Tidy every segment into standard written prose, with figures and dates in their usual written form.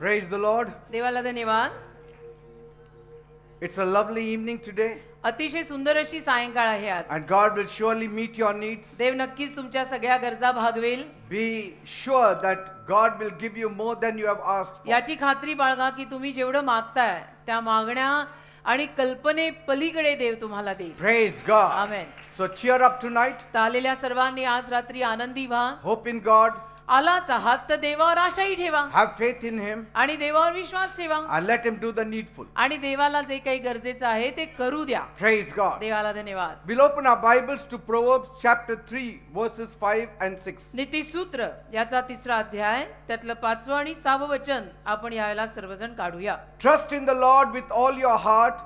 Praise the Lord. देवाला धन्यवाद. It's a lovely evening today, अतिशय सुंदर अशी सायंकाळ आहे आज. and God will surely meet your needs. देव नक्कीच तुमच्या सगळ्या गरजा भागवेल. Be sure that God will give you more than you have asked for. याची खात्री बाळगा की तुम्ही जेवढं मागताय त्या मागण्या आणि कल्पने पलीकडे देव तुम्हाला देईल. Praise God. आमेन. So cheer up tonight. तर आलेल्या सर्वांनी आज रात्री आनंदी व्हा. Hope in God. आलाच आहात तर देवावर आशाही ठेवा Have faith in Him आणि देवावर विश्वास ठेवा and let Him do the needful. आणि देवाला जे काही गरजेचं आहे ते करू द्या. Praise God. देवाला धन्यवाद. We'll open our Bibles to Proverbs chapter 3 verses 5 and 6. नीतिसूत्र याचा 3रा अध्याय त्यातलं 5वं आणि 6वं वचन आपण यावेळेला सर्वजण काढूया. Trust in the Lord with all your heart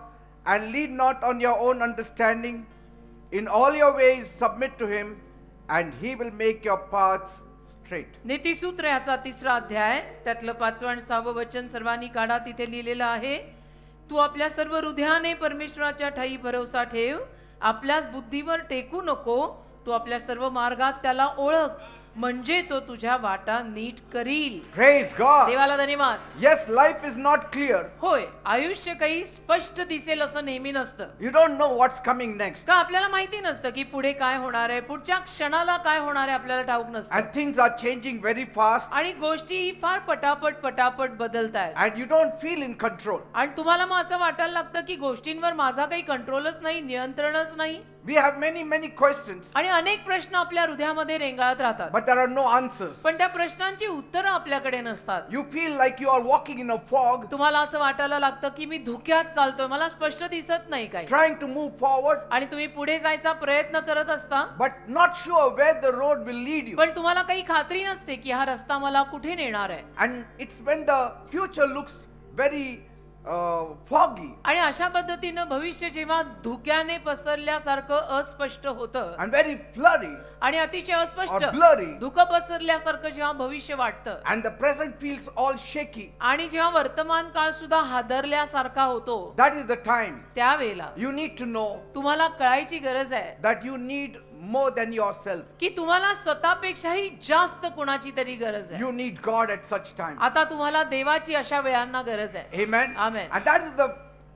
and lean not on your own understanding. In all your ways submit to Him and He will make your paths straight. नीतिसूत्र याचा 3रा अध्याय त्यातलं 5वं आणि 6वं वचन सर्वांनी काढा. तिथे लिहिलेलं आहे, तू आपल्या सर्व हृदयाने परमेश्वराच्या ठायी भरोसा ठेव, आपल्याच बुद्धीवर टेकू नको. तू आपल्या सर्व मार्गात त्याला ओळख, म्हणजे तो तुझ्या वाटा नीट करील. Praise God. देवाला धन्यवाद. Yes, life is not clear. होय, आयुष्य काही स्पष्ट दिसेल असं नेहमी नसतं. You don't know what's coming next. का आपल्याला माहिती नसतं की पुढे काय होणार आहे, पुढच्या क्षणाला काय होणार आहे आपल्याला ठाऊक नसतं. And things are changing very fast. आणि गोष्टी फार पटापट बदलतायत. And you don't feel in control. आणि तुम्हाला मग असं वाटायला लागतं की गोष्टींवर माझा काही कंट्रोलच नाही, नियंत्रणच नाही. We have many questions, आणि अनेक प्रश्न आपल्या हृदयामध्ये रेंगाळत राहतात. but there are no answers. पण त्या प्रश्नांची उत्तरं आपल्याकडे नसतात. You feel like you are walking in a fog, तुम्हाला असं वाटायला लागतं की मी धुक्यात चालतोय, मला स्पष्ट दिसत नाही काही. trying to move forward, आणि तुम्ही पुढे जायचा प्रयत्न करत असता, but not sure where the road will lead you. पण तुम्हाला काही खात्री नसते की हा रस्ता मला कुठे नेणार आहे. And it's when the future looks very foggy आणि अशा पद्धतीनं भविष्य जेव्हा धुक्याने पसरल्यासारखं अस्पष्ट होतं and very blurry आणि अतिशय अस्पष्ट or blurry, धुकं पसरल्यासारखं जेव्हा भविष्य वाटतं and the present feels all shaky, आणि जेव्हा वर्तमान काळ सुद्धा हादरल्यासारखा होतो, that is the time त्यावेळेला you need to know तुम्हाला कळायची गरज आहे that you need more than yourself. की तुम्हाला स्वतःपेक्षाही जास्त कोणाची तरी गरज आहे. You need God at such times. आता तुम्हाला देवाची अशा वेळांना गरज आहे. Amen. Amen. And that is the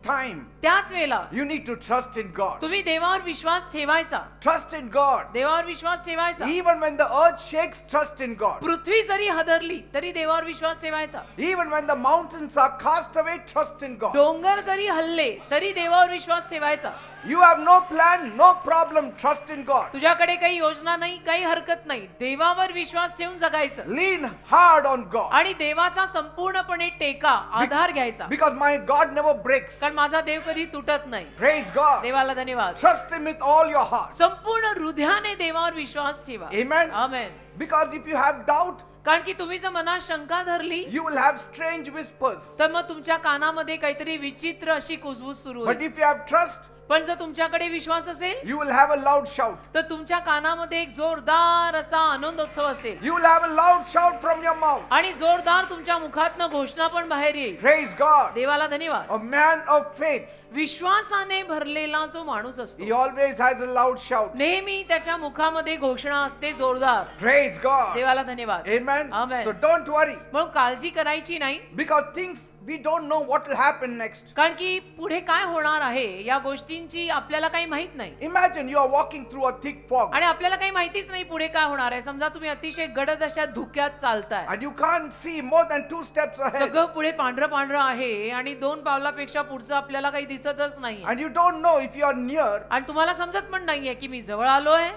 time त्याच वेळेला you need to trust in God. तुम्ही देवावर विश्वास ठेवायचा. Trust in God. देवावर विश्वास ठेवायचा. Even when the earth shakes, trust in God. पृथ्वी जरी हदरली तरी देवावर विश्वास ठेवायचा. Even when the mountains are cast away, trust in God. डोंगर जरी हल्ले तरी देवावर विश्वास ठेवायचा. You have no plan, no problem, trust in God. तुझ्याकडे काही योजना नाही, काही हरकत नाही, देवावर विश्वास ठेवून जगायचं. Lean hard on God. आणि देवाचा संपूर्णपणे टेका आधार घ्यायचा. Because my God never breaks. कारण माझा देव कधी तुटत नाही. Praise God. देवाला धन्यवाद. Trust Him with all your heart. संपूर्ण हृदयाने देवावर विश्वास ठेवा. Amen. Amen. Because if you have doubt, कारण की तुम्ही जर मनात शंका धरली you will have strange whispers. तर मग तुमच्या कानामध्ये काहीतरी विचित्र अशी कुजबूज सुरू But होईल. if you have trust, पण जर तुमच्याकडे विश्वास असेल you will have a loud shout. तर तुमच्या कानामध्ये एक जोरदार असा आनंदोत्सव असेल. You will have a loud shout from your mouth. आणि जोरदार तुमच्या मुखातनं घोषणा पण बाहेर येईल. Praise God. देवाला धन्यवाद. A man of faith, विश्वासाने भरलेला जो माणूस he असतो always has a loud shout. नेहमी त्याच्या मुखामध्ये घोषणा असते जोरदार. Praise God. देवाला धन्यवाद. Amen. Amen. So don't worry, म्हणून काळजी करायची नाही. because things we don't know what will happen next. कारण की पुढे काय होणार आहे या गोष्टींची आपल्याला काही माहित नाही. Imagine you are walking through a thick fog आणि आपल्याला काही माहितीच नाही पुढे काय होणार आहे. समजा तुम्ही अतिशय गडद अशा धुक्यात चालताय, and you can't see more than 2 steps ahead, सगळं पुढे पांढरं आहे आणि 2 पावलापेक्षा पुढचं आपल्याला काही दिसतच नाही. and you don't know if you are near, आणि तुम्हाला समजत पण नाहीये की मी जवळ आलोय,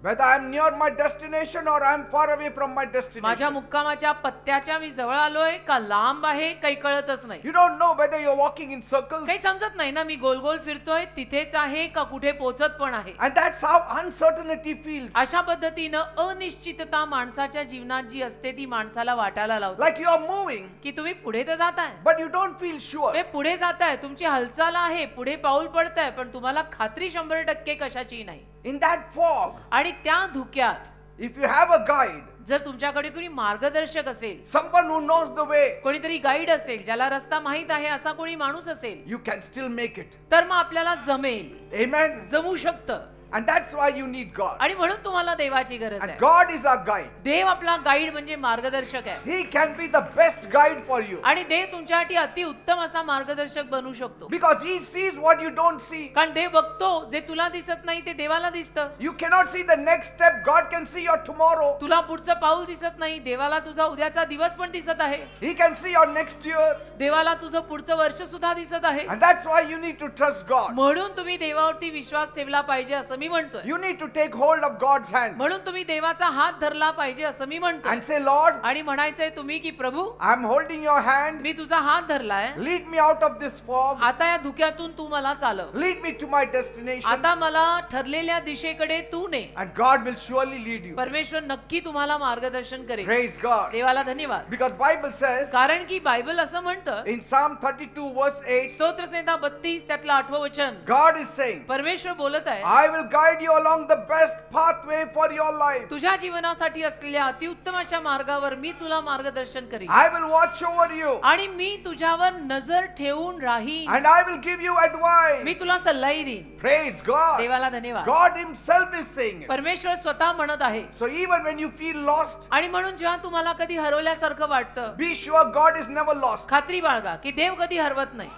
whether I am near my destination or I am far away from my माझ्या destination. मुक्कामाच्या पत्त्याच्या मी जवळ आलोय का लांब आहे, काही कळतच नाही. You don't know whether you're walking in circles, काही समजत नाही ना, मी गोल गोल फिरतोय, तिथेच आहे का कुठे पोहोचत पण आहे. and that's how uncertainty feels. अशा पद्धतीनं अनिश्चितता माणसाच्या जीवनात जी असते ती माणसाला वाटायला लावते. Like you are moving, की तुम्ही पुढे तर जाताय, but you don't feel sure. तुम्ही पुढे जाताय, तुमची हालचाल आहे, पुढे पाऊल पडताय, पण तुम्हाला खात्री 100% कशाची नाही. In that fog, आणि त्या धुक्यात if you have a guide, जर तुमच्याकडे कोणी मार्गदर्शक असेल, someone who knows the way, कोणीतरी गाईड असेल, ज्याला रस्ता माहित आहे असा कोणी माणूस असेल, you can still make it. तर मग आपल्याला जमेल, Amen. जमू शकतं. And that's why you need God. आणि म्हणून तुम्हाला देवाची गरज And आहे. God is our guide. देव आपला गाईड म्हणजे मार्गदर्शक आहे. He can be the best guide for you. आणि देव तुमच्यासाठी अति उत्तम असा मार्गदर्शक बनू शकतो. Because He sees what you don't see. कारण देव बघतो जे तुला दिसत नाही ते देवाला दिसतं. You cannot see the next step. God can see your tomorrow. तुला पुढचं पाऊल दिसत नाही, देवाला तुझा उद्याचा दिवस पण दिसत आहे. He can see your next year. देवाला तुझं पुढचं वर्ष सुद्धा दिसत आहे. And that's why you need to trust God. म्हणून तुम्ही देवावरती विश्वास ठेवला पाहिजे असं मी म्हणतोय. You need to take hold of God's hand म्हणून तुम्ही देवाचा हात धरला पाहिजे असं मी म्हणतोय. and say, Lord, आणि म्हणायचंय तुम्ही की प्रभू I'm holding your hand. मी तुझा हात धरलाय. Lead me out of this fog. आता या धुक्यातून तू मला चालव. Lead me to my destination. आता मला ठरलेल्या दिशेकडे तू ने. And God will surely lead you. परमेश्वर नक्की तुम्हाला मार्गदर्शन करेल. Praise God. देवाला धन्यवाद. Because Bible says कारण की बायबल असं म्हणतं, in Psalm 32 verse 8, स्तोत्रसंहिता 32 त्यातलं 8वं वचन, God is saying, परमेश्वर बोलत आहे, I will guide you along the best pathway for your life. तुझ्या जीवनासाठी असलेल्या अतिउत्तम अशा मार्गावर मी तुला मार्गदर्शन करीन. I will watch over you. आणि मी तुझ्यावर नजर ठेवून राहीन. And I will give you advice. मी तुला सल्लाही देईन. Praise God. देवाला धन्यवाद. God Himself is saying it. परमेश्वर स्वतः म्हणत आहे. So even when you feel lost, आणि म्हणून जेव्हा तुम्हाला कधी हरवल्यासारखं वाटतं, be sure God is never lost. खात्री बाळगा की देव कधी हरवत नाही.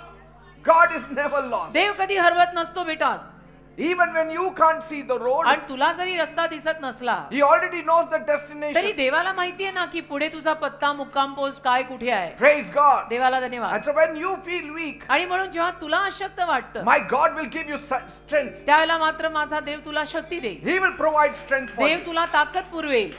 God is never lost. देव कधी हरवत नसतो बेटा. Even when you can't see the road, आणि तुला जरी रस्ता दिसत नसला He already knows the तरी destination. देवाला माहितीये ना की पुढे तुझा पत्ता, मुक्काम पोस्ट काय कुठे आहे. Praise God. देवाला धन्यवाद. And so when you feel weak, आणि म्हणून जेव्हा तुला अशक्त वाटतं, my God will give you strength. त्यावेळेला मात्र माझा देव तुला शक्ती देईल. He will provide strength for Dev you. तुला ताकद पुरवेल.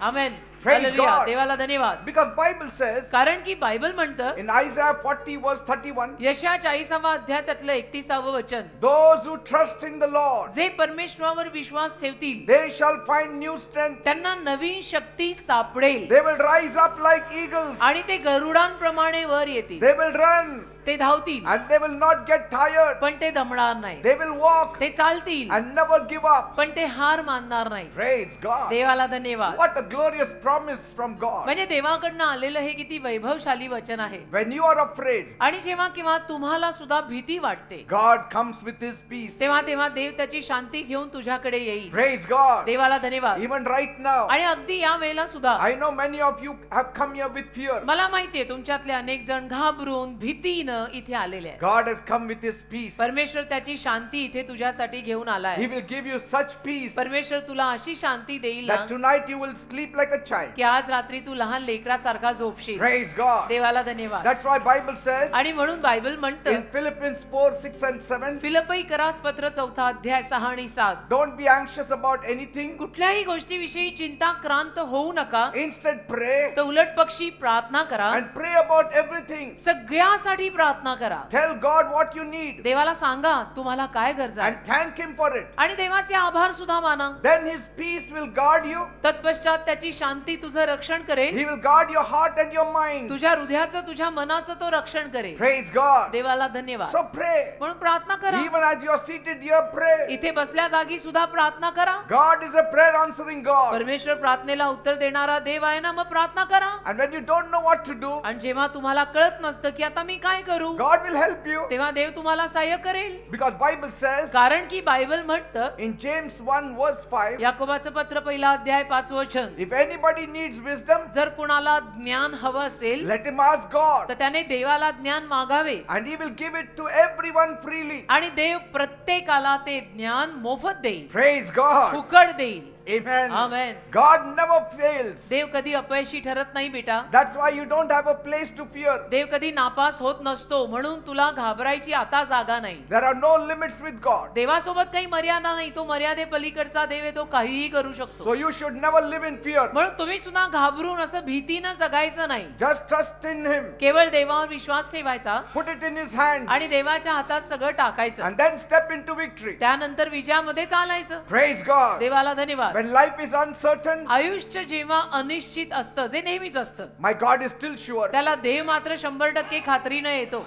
आमेन. Praise hallelujah. God. देवाला धन्यवाद. Because Bible says कारण की बायबल म्हणतं, in Isaiah 40 verse 31, यशया 40वा अध्याय त्यातलं 31वं वचन, those who trust in the Lord, जे परमेश्वरावर विश्वास ठेवतील they shall find new strength. त्यांना नवीन शक्ती सापडेल. They will rise up like eagles. आणि ते गरुडांप्रमाणे वर येतील. They will run ते धावतील and they will not get tired. पण ते दमणार नाही. They will walk ते चालतील and never give up. पण ते हार मानणार नाही. Praise God. देवाला धन्यवाद. What a glorious promise from God. म्हणजे देवाकडनं आलेलं हे किती वैभवशाली वचन आहे. When you are afraid, आणि जेव्हा किंवा तुम्हाला सुद्धा भीती वाटते, God comes with His peace. तेव्हा तेव्हा देव त्याची शांती घेऊन तुझ्याकडे येईल. Praise God. देवाला धन्यवाद. Even right now, आणि अगदी या वेळेला सुद्धा I know many of you have come here with fear. मला माहितीये तुमच्यातले अनेक जण घाबरून भीतीनं इथे आलेले आहेत. God has come with His peace. परमेश्वर त्याची शांती इथे तुझ्यासाठी घेऊन आलाय. He will give you such peace परमेश्वर तुला अशी शांती देईल ना that tonight you will sleep like a child. की आज रात्री तू लहान लेकरासारखा झोपशील. Praise God. देवाला धन्यवाद. That's why Bible says आणि म्हणून बायबल म्हणतं in Philippians 4, 6 and 7, फिलिप्पी करास पत्र 4 अध्याय 6 आणि 7, don't be anxious about anything. कुठल्याही गोष्टीविषयी चिंताक्रांत होऊ नका, Instead pray तर उलट पक्षी प्रार्थना करा, and pray about everything. सगळ्यासाठी प्रार्थना करा. Tell God what you need देवाला सांगा तुम्हाला काय गरज आहे and thank Him for it. आणि देवाचे आभार सुद्धा माना. Then His peace will guard you. तत्पश्चात त्याची शांती तुझं रक्षण करेल. He will guard your heart and your mind. तुझ्या हृदयाचं, तुझ्या मनाचं तो रक्षण करेल. Praise God. देवाला धन्यवाद. So pray. म्हणून प्रार्थना करा. Even as you are seated here, pray. इथे बसल्या जागी सुद्धा प्रार्थना करा. God is a prayer answering God. परमेश्वर प्रार्थनेला उत्तर देणारा देव आहे ना, मग प्रार्थना करा. And when you don't know what to do, आणि जेव्हा तुम्हाला कळत नसतं की आता मी काय करू, God will help you. तेव्हा देव तुम्हाला सहाय्य करेल. Because Bible says कारण की बायबल म्हणतं in James 1 verse 5, याकोबाचं पत्र 1 अध्याय 5 वचन, if anybody needs wisdom, जर कुणाला ज्ञान हवं असेल let him ask God. तर त्याने देवाला ज्ञान मागावे And He will give it to everyone freely. आणि देव प्रत्येकाला ते ज्ञान मोफत देईल, Praise God. फुकट देईल. Amen. Amen. God never fails. देव कधी अपयशी ठरत नाही बेटा. That's why you don't have a place to fear. देव कधी नापास होत नसतो, म्हणून तुला घाबरायची आता जागा नाही. There are no limits with God. देवासोबत काही मर्यादा नाही. तो मर्यादे पलीकडचा देव आहे, तो काहीही करू शकतो. So you should never live in fear. म्हणून तुम्ही सुद्धा घाबरून असं भीतीनं जगायचं नाही. Just trust in Him. केवळ देवावर विश्वास ठेवायचा Put it in His hands. आणि देवाच्या हातात सगळं टाकायचं. And then step into victory. त्यानंतर विजयामध्ये चालायचं. Praise God. देवाला धन्यवाद. When life is uncertain, आयुष्य जेव्हा अनिश्चित असतं, जे नेहमीच असतं, my God is still sure. त्याला देव मात्र 100% खात्रीनं येतो.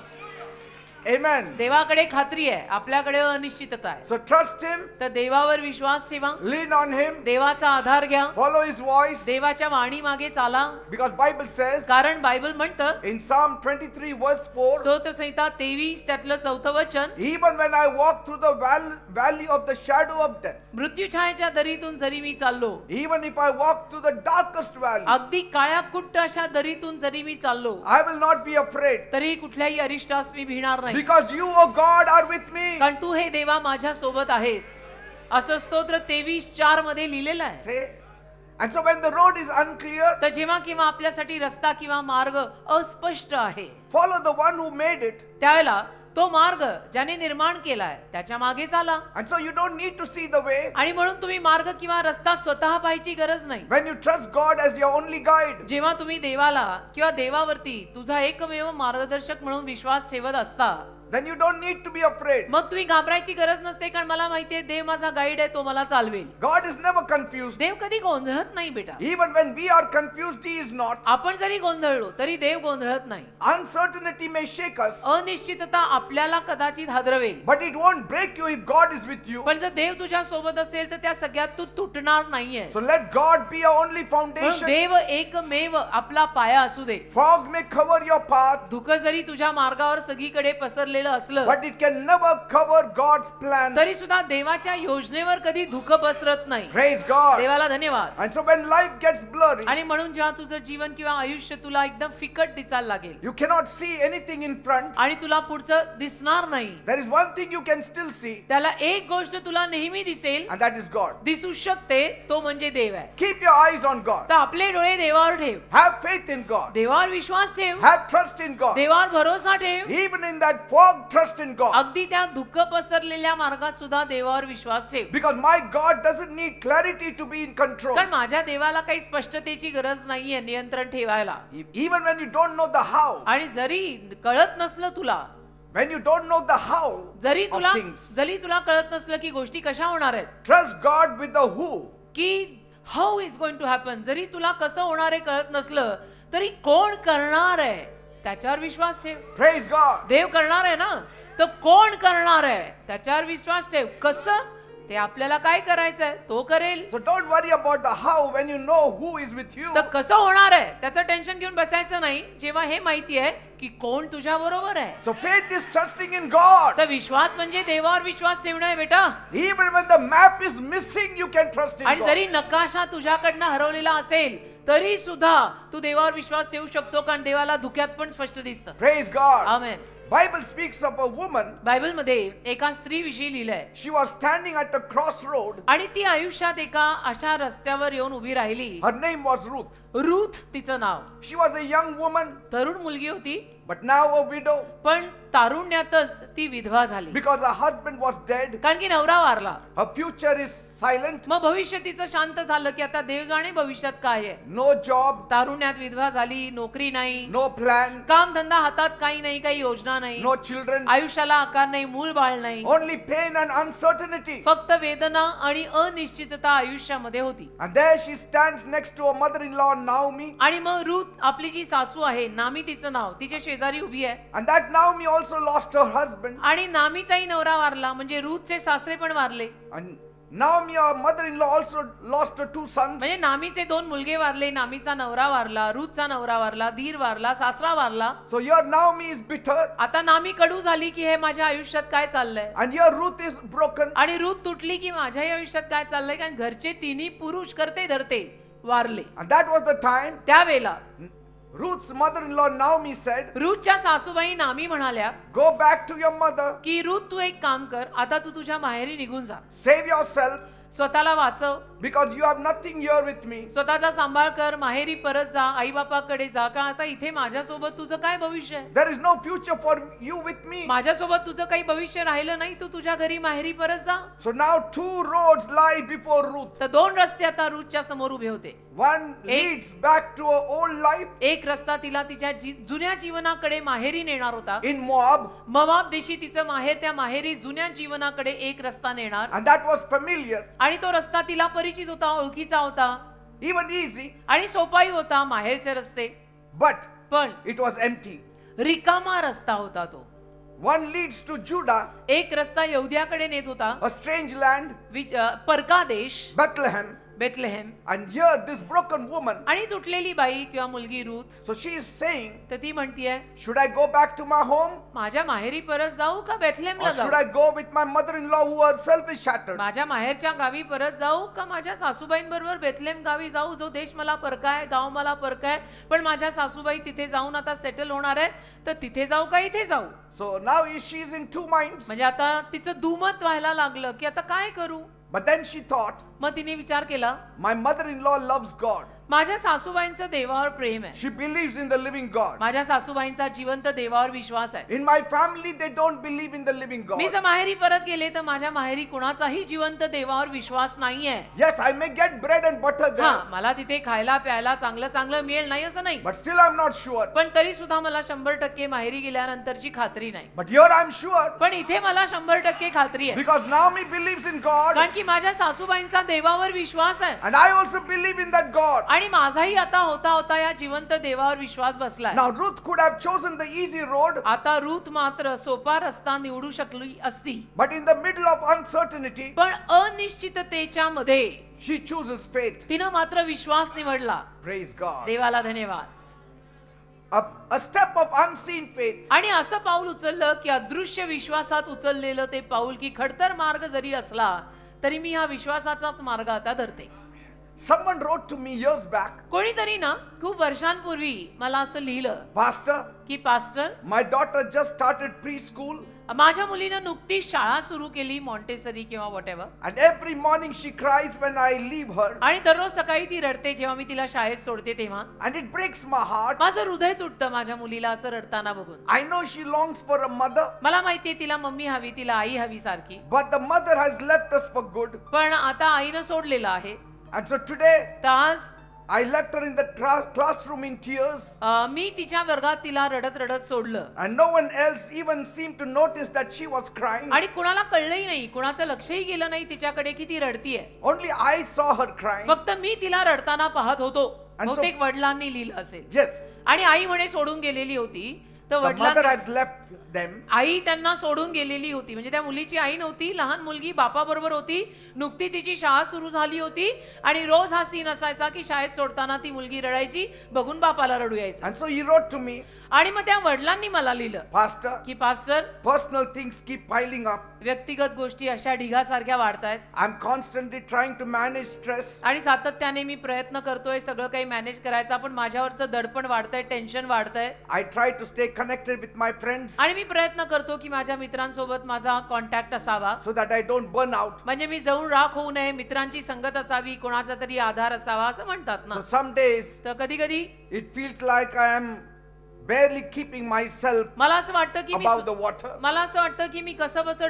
Amen. देवाकडे खात्री आहे, आपल्याकडे अनिश्चितता आहे. So trust Him, तर देवावर विश्वास ठेवा, lean on Him, देवाचा आधार घ्या, follow His voice, देवाच्या वाणी मागे चाला. because Bible says कारण बायबल म्हणतं, in Psalm 23 verse 4, स्तोत्र संहिता 23 त्यातलं 4थं वचन, even when I walk through the valley of the shadow of death, मृत्यूछायेच्या दरीतून जरी मी चाललो, even if I walk through the darkest valley, अगदी काळ्या कुट्ट अशा दरीतून जरी मी चाललो, I will not be afraid, तरी कुठल्याही अरिष्टास मी भिणार नाही, because you, O God, are with me. कारण तू हे देवा माझ्या सोबत आहेस. असं स्तोत्र 23:4 मध्ये लिहिलेलं आहे. See? And so when the road is unclear, तर जेव्हा किंवा आपल्यासाठी रस्ता किंवा मार्ग अस्पष्ट आहे, follow the one who made it. त्यावेळेला तो मार्ग ज्याने निर्माण केलाय त्याच्या मागे चाला. And so you don't need to see the way. आणि म्हणून तुम्ही मार्ग किंवा रस्ता स्वतः पाहायची गरज नाही. When you trust God as your only guide, जेव्हा तुम्ही देवाला किंवा देवावरती तुझा एकमेव मार्गदर्शक म्हणून विश्वास ठेवत असता, then you don't need to be afraid. मग तुम्ही घाबरायची गरज नसते, कारण मला माहितीये देव माझा गाईड आहे, तो मला चालवेल. God is never confused. देव कधी गोंधळत नाही बेटा. Even when we are confused, He is not. आपण जरी गोंधळलो तरी देव गोंधळत नाही. Uncertainty may shake us, अनिश्चितता आपल्याला कदाचित हादरवेल, but it won't break you if God is with you. पण जर देव तुझ्या सोबत असेल तर त्या सगळ्यात तू तुटणार नाहीये. So let God be your only म्हणून foundation. देव एकमेव आपला पाया असू दे. Fog may cover your path, धुकं जरी तुझ्या मार्गावर सगळीकडे पसरलेलं असलं, but it can never cover God's plan. तरी सुद्धा देवाच्या योजनेवर कधी धुकं पसरत नाही. Praise God. देवाला धन्यवाद. And so when life gets blurry, आणि म्हणून जेव्हा तुझं जीवन किंवा आयुष्य तुला एकदम फिकट दिसायला लागेल you cannot see anything in front. आणि तुला पुढचं दिसणार नाही, There is one thing you can still see, त्याला एक गोष्ट तुला नेहमी दिसेल, and that is God. दिसू शकते, तो म्हणजे देव आहे. Keep your eyes on God. तर आपले डोळे देवावर ठेव, Have faith in God. देवावर विश्वास ठेव, Have trust in God. देवावर भरोसा ठेव. Even in that fog, trust in God. अगदी त्या धुकं पसरलेल्या मार्गात सुद्धा देवावर विश्वास ठेव. Because my God doesn't need clarity to be in control. कारण माझ्या देवाला काही स्पष्टतेची गरज नाहीये नियंत्रण ठेवायला. Even when you don't know the how, आणि जरी कळत नसलं तुला, when you don't know the how जरी of things, तुला कळत नसलं की गोष्टी कशा होणार आहेत, trust God with the who. की how is going to happen, जरी तुला कसं होणार आहे कळत नसलं तरी कोण करणार आहे त्याच्यावर विश्वास ठेव. Praise God. देव करणार आहे ना, तर कोण करणार आहे त्याच्यावर विश्वास ठेव. कसं ते आपल्याला काय करायचंय तो करेल. So don't worry about the how when you know who is with you. तर कसं होणार आहे त्याचं टेन्शन घेऊन बसायचं नाही, जेव्हा हे माहिती आहे की कोण तुझ्या बरोबर आहे. So faith is trusting in God. तर विश्वास म्हणजे देवावर विश्वास ठेवणं आहे बेटा. Even when the map is missing, you can trust in आणि God. जरी नकाशा तुझ्याकडनं हरवलेला असेल तरी सुद्धा तू देवावर विश्वास ठेवू शकतो, कारण देवाला धुक्यात पण स्पष्ट दिसतं. Praise God. Amen. Bible speaks of a woman. Bible मध्ये एका स्त्री विषयी लिहिलंय, She was standing at a crossroad. आणि ती आयुष्यात एका अशा रस्त्यावर येऊन उभी राहिली. Her name was Ruth. Ruth तिचं नाव. She was a young woman, तरुण मुलगी होती, but now a widow, पण तारुण्यातच ती विधवा झाली, because her husband was dead. कारण की नवरा वारला. Her future is silent. मग भविष्य तिचं शांत झालं की आता देव जाणे भविष्यात काय आहे. No job, तारुण्यात विधवा झाली, नोकरी नाही, no plan, काम धंदा हातात काही नाही, काही योजना नाही, no children, आयुष्याला आकार नाही, मूल बाळ नाही, only pain and uncertainty. फक्त वेदना आणि अनिश्चितता आयुष्यामध्ये होती. And there she stands next to her mother-in-law Naomi. आणि मग रूथ आपली जी सासू आहे, नामी तिचं नाव, तिच्या शेजारी उभी आहे. And that Naomi also lost her husband. आणि नामीचाही नवरा वारला, म्हणजे रूथचे सासरे पण वारले. And Naomi, her mother-in-law, also lost her two sons. म्हणजे नामीचे 2 मुलगे वारले, नामीचा नवरा वारला, रूथचा नवरा वारला, दीर वारला, सासरा वारला. So here Naomi is bitter, आता नामी कडू झाली की हे माझ्या आयुष्यात काय चाललंय. and here Ruth is broken. आणि रूथ तुटली की माझ्याही आयुष्यात काय चाललंय, कारण घरचे तिन्ही पुरुष करते धरते वारले. And that was the time त्यावेळेला Ruth's mother-in-law Naomi said, रूथच्या सासूबाई नामी म्हणाल्या go back to your mother, की रूथ तू एक काम कर, आता तू तुझ्या माहेरी निघून जा, save yourself, स्वतःला वाचव, because you have nothing here with me. स्वतःचा सांभाळ कर, माहेरी परत जा, आई बापाकडे जा, कारण आता इथे माझ्यासोबत तुझं काय भविष्य आहे. There is no future for you with me. माझ्यासोबत तुझं काही भविष्य राहिलं नाही, तू तुझ्या घरी माहेरी परत जा. So now 2 roads lie before Ruth. तर 2 रस्ते आता रूथच्या समोर उभे होते. One leads back to her old life एक रस्ता तिला तिच्या जुन्या जीवनाकडे माहेरी नेणार होता. in Moab, मोआब देशी तिचं माहेर, त्या माहेरी जुन्या जीवनाकडे एक रस्ता नेणार. and that was familiar, आणि तो रस्ता तिला परिचित होता, ओळखीचा होता, even easy, आणि सोपाही होता माहेरचे रस्ते. but पण it was empty. रिकामा रस्ता होता तो. One leads to Judah, एक रस्ता यहुद्याकडे नेत होता, a strange land, परका देश, Bethlehem. Bethlehem. And here this broken woman, आणि तुटलेली बाई किंवा मुलगी Ruth, so she is saying, तर ती म्हणतीये, should I go back to my home? माझ्या माहेरी परत जाऊ का बेथलेहमला Or should जाऊ? I go with my mother-in-law who herself is shattered? माझ्या माहेरच्या गावी परत जाऊ का माझ्या सासूबाईंबरोबर बेथलेहम गावी जाऊ, जो देश मला परका आहे, गाव मला परका आहे, पण माझ्या सासूबाई तिथे जाऊन आता सेटल होणार आहेत, तर तिथे जाऊ का इथे जाऊ? So now she is in two minds. म्हणजे आता तिचं दुमत व्हायला लागलं की आता काय करू. But then she thought, मग तिने विचार केला, my mother-in-law loves God. माझ्या सासूबाईंचं देवावर प्रेम आहे, She believes in the living God. माझ्या सासूबाईंचा जिवंत देवावर विश्वास आहे. In my family, they don't believe in the living me God. जर माहेरी परत गेले तर माझ्या माहेरी कुणाचाही जिवंत देवावर विश्वास नाहीये. Yes, I may get bread and butter हा, there, मला तिथे खायला प्यायला चांगलं चांगलं मिळेल नाही असं नाही, but still I'm not sure. पण तरी सुद्धा मला 100% माहेरी गेल्यानंतरची खात्री नाही. But here I'm sure, पण इथे मला 100% खात्री आहे, because Naomi believes in God, कारण की माझ्या सासूबाईंचा देवावर विश्वास आहे and I also believe in that God. आणि माझाही आता होता होता या जिवंत देवावर विश्वास बसलाय. Now Ruth could have chosen the easy road, आता रूथ मात्र सोपा रस्ता निवडू शकली असती, but in the middle of uncertainty, पण अनिश्चिततेच्या मध्ये she chooses faith. तिनं मात्र विश्वास निवडला. Praise God. देवाला धन्यवाद. A step of unseen faith. आणि असं पाऊल उचललं की अदृश्य विश्वासात उचललेलं ते पाऊल, की खडतर मार्ग जरी असला तरी मी हा विश्वासाचाच मार्ग आता धरते. Someone wrote to me years back, कोणीतरी ना खूप वर्षांपूर्वी मला असं लिहिलं Pastor, की pastor, my daughter just started preschool, माझ्या मुलीनं नुकतीच शाळा सुरू केली, मॉन्टेसरी किंवा whatever, and every morning she cries when I leave her, आणि दररोज सकाळी ती रडते जेव्हा मी तिला शाळेत सोडते तेव्हा. and it breaks my heart. माझं हृदय तुटतं माझ्या मुलीला असं रडताना बघून. I know she longs for a mother, मला माहितीये तिला मम्मी हवी, तिला आई हवी सारखी, but the mother has left us for good. पण आता आईनं सोडलेलं आहे. And so today, तर आज I left her in the classroom in tears, मी तिच्या वर्गात तिला रडत रडत सोडलं, and no one else even seemed to notice that she was crying. आणि कुणाला कळलंही नाही, कुणाचं लक्षही गेलं नाही तिच्याकडे की ती रडतीये. Only I saw her crying. फक्त मी तिला रडताना पाहत होतो. And so- बहुतेक वडिलांनी लिहिलं असेल. Yes, आणि आई म्हणे सोडून गेलेली होती, तर the mother वडिलांनी, has left them. आई त्यांना सोडून गेलेली होती, म्हणजे त्या मुलीची आई नव्हती, लहान मुलगी बापाबरोबर होती, नुकती तिची शाळा सुरू झाली होती, आणि रोज हा सीन असायचा की शाळेत सोडताना ती मुलगी रडायची, बघून बापाला रडू यायचं. And so he wrote to me, आणि मग त्या वडिलांनी मला लिहिलं Pastor, की pastor, personal things keep piling up. व्यक्तिगत गोष्टी अशा ढिगासारख्या वाढतायत, I'm constantly trying to manage stress. आणि सातत्याने मी प्रयत्न करतोय सगळं काही मॅनेज करायचा, पण माझ्यावरचं दडपण वाढतंय, टेन्शन वाढतंय, I try to stay connected with my friends आणि मी प्रयत्न करतो की माझ्या मित्रांसोबत माझा कॉन्टॅक्ट असावा, so that I don't burn out. म्हणजे मी जाऊन राख होऊ नये, मित्रांची संगत असावी, कोणाचा तरी आधार असावा असं म्हणतात ना. So some days तर कधी कधी it feels like I am barely keeping myself मला असं वाटतं की above the water. मला असं वाटतं की मी कसं बसं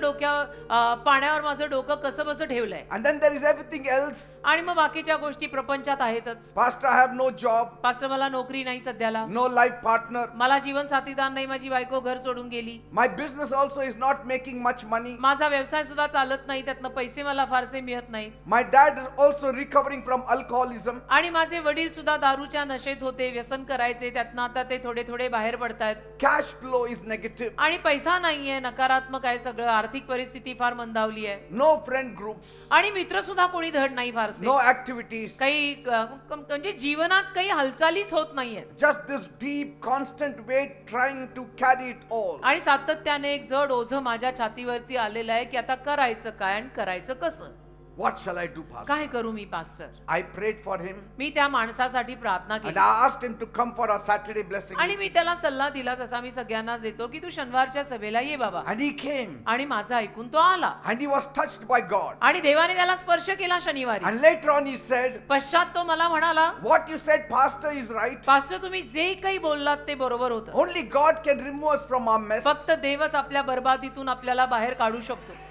पाण्यावर माझं डोकं कसं बसं ठेवलंय, And then there is everything else. आणि मग बाकीच्या गोष्टी प्रपंचात आहेतच. Pastor, I have no job, pastor, मला नोकरी नाही सध्याला, no life partner. मला जीवन साथीदार नाही, माझी बायको घर सोडून गेली, My business also is not making much money. माझा व्यवसाय सुद्धा चालत नाही, त्यातनं पैसे मला फारसे मिळत नाहीत, My dad is also recovering from alcoholism. आणि माझे वडील सुद्धा दारूच्या नशेत होते, व्यसन करायचे, त्यातनं आता ते थोडे थोडे बाहेर पडतायत, Cash flow is negative. आणि पैसा नाहीये, नकारात्मक आहे सगळं, आर्थिक परिस्थिती फार मंदावली आहे, No friend groups, आणि मित्र सुद्धा कोणी धड नाही फारसे, no activities. काही म्हणजे जीवनात काही हालचालीच होत नाहीयेत, Just this deep, constant weight trying to carry it all. आणि सातत्याने एक जड ओझं माझ्या छातीवरती आलेलं आहे की आता करायचं काय आणि करायचं कसं, What shall I do, Pastor? काय करू मी pastor. I prayed for him मी त्या माणसासाठी प्रार्थना and केली, I asked him to come for our Saturday blessing. आणि मी त्याला सल्ला दिला जसा मी सगळ्यांनाच देतो की तू शनिवारच्या सभेला ये बाबा, And he came आणि माझं ऐकून तो आला, and he was touched by God. आणि देवाने त्याला स्पर्श केला शनिवारी. And later on he said, पश्चात तो मला म्हणाला, what you said, Pastor, is right. Pastor, तुम्ही जे काही बोललात ते बरोबर होतं, Only God can remove us from our mess. फक्त देवच आपल्या बरबादीतून आपल्याला बाहेर काढू शकतो.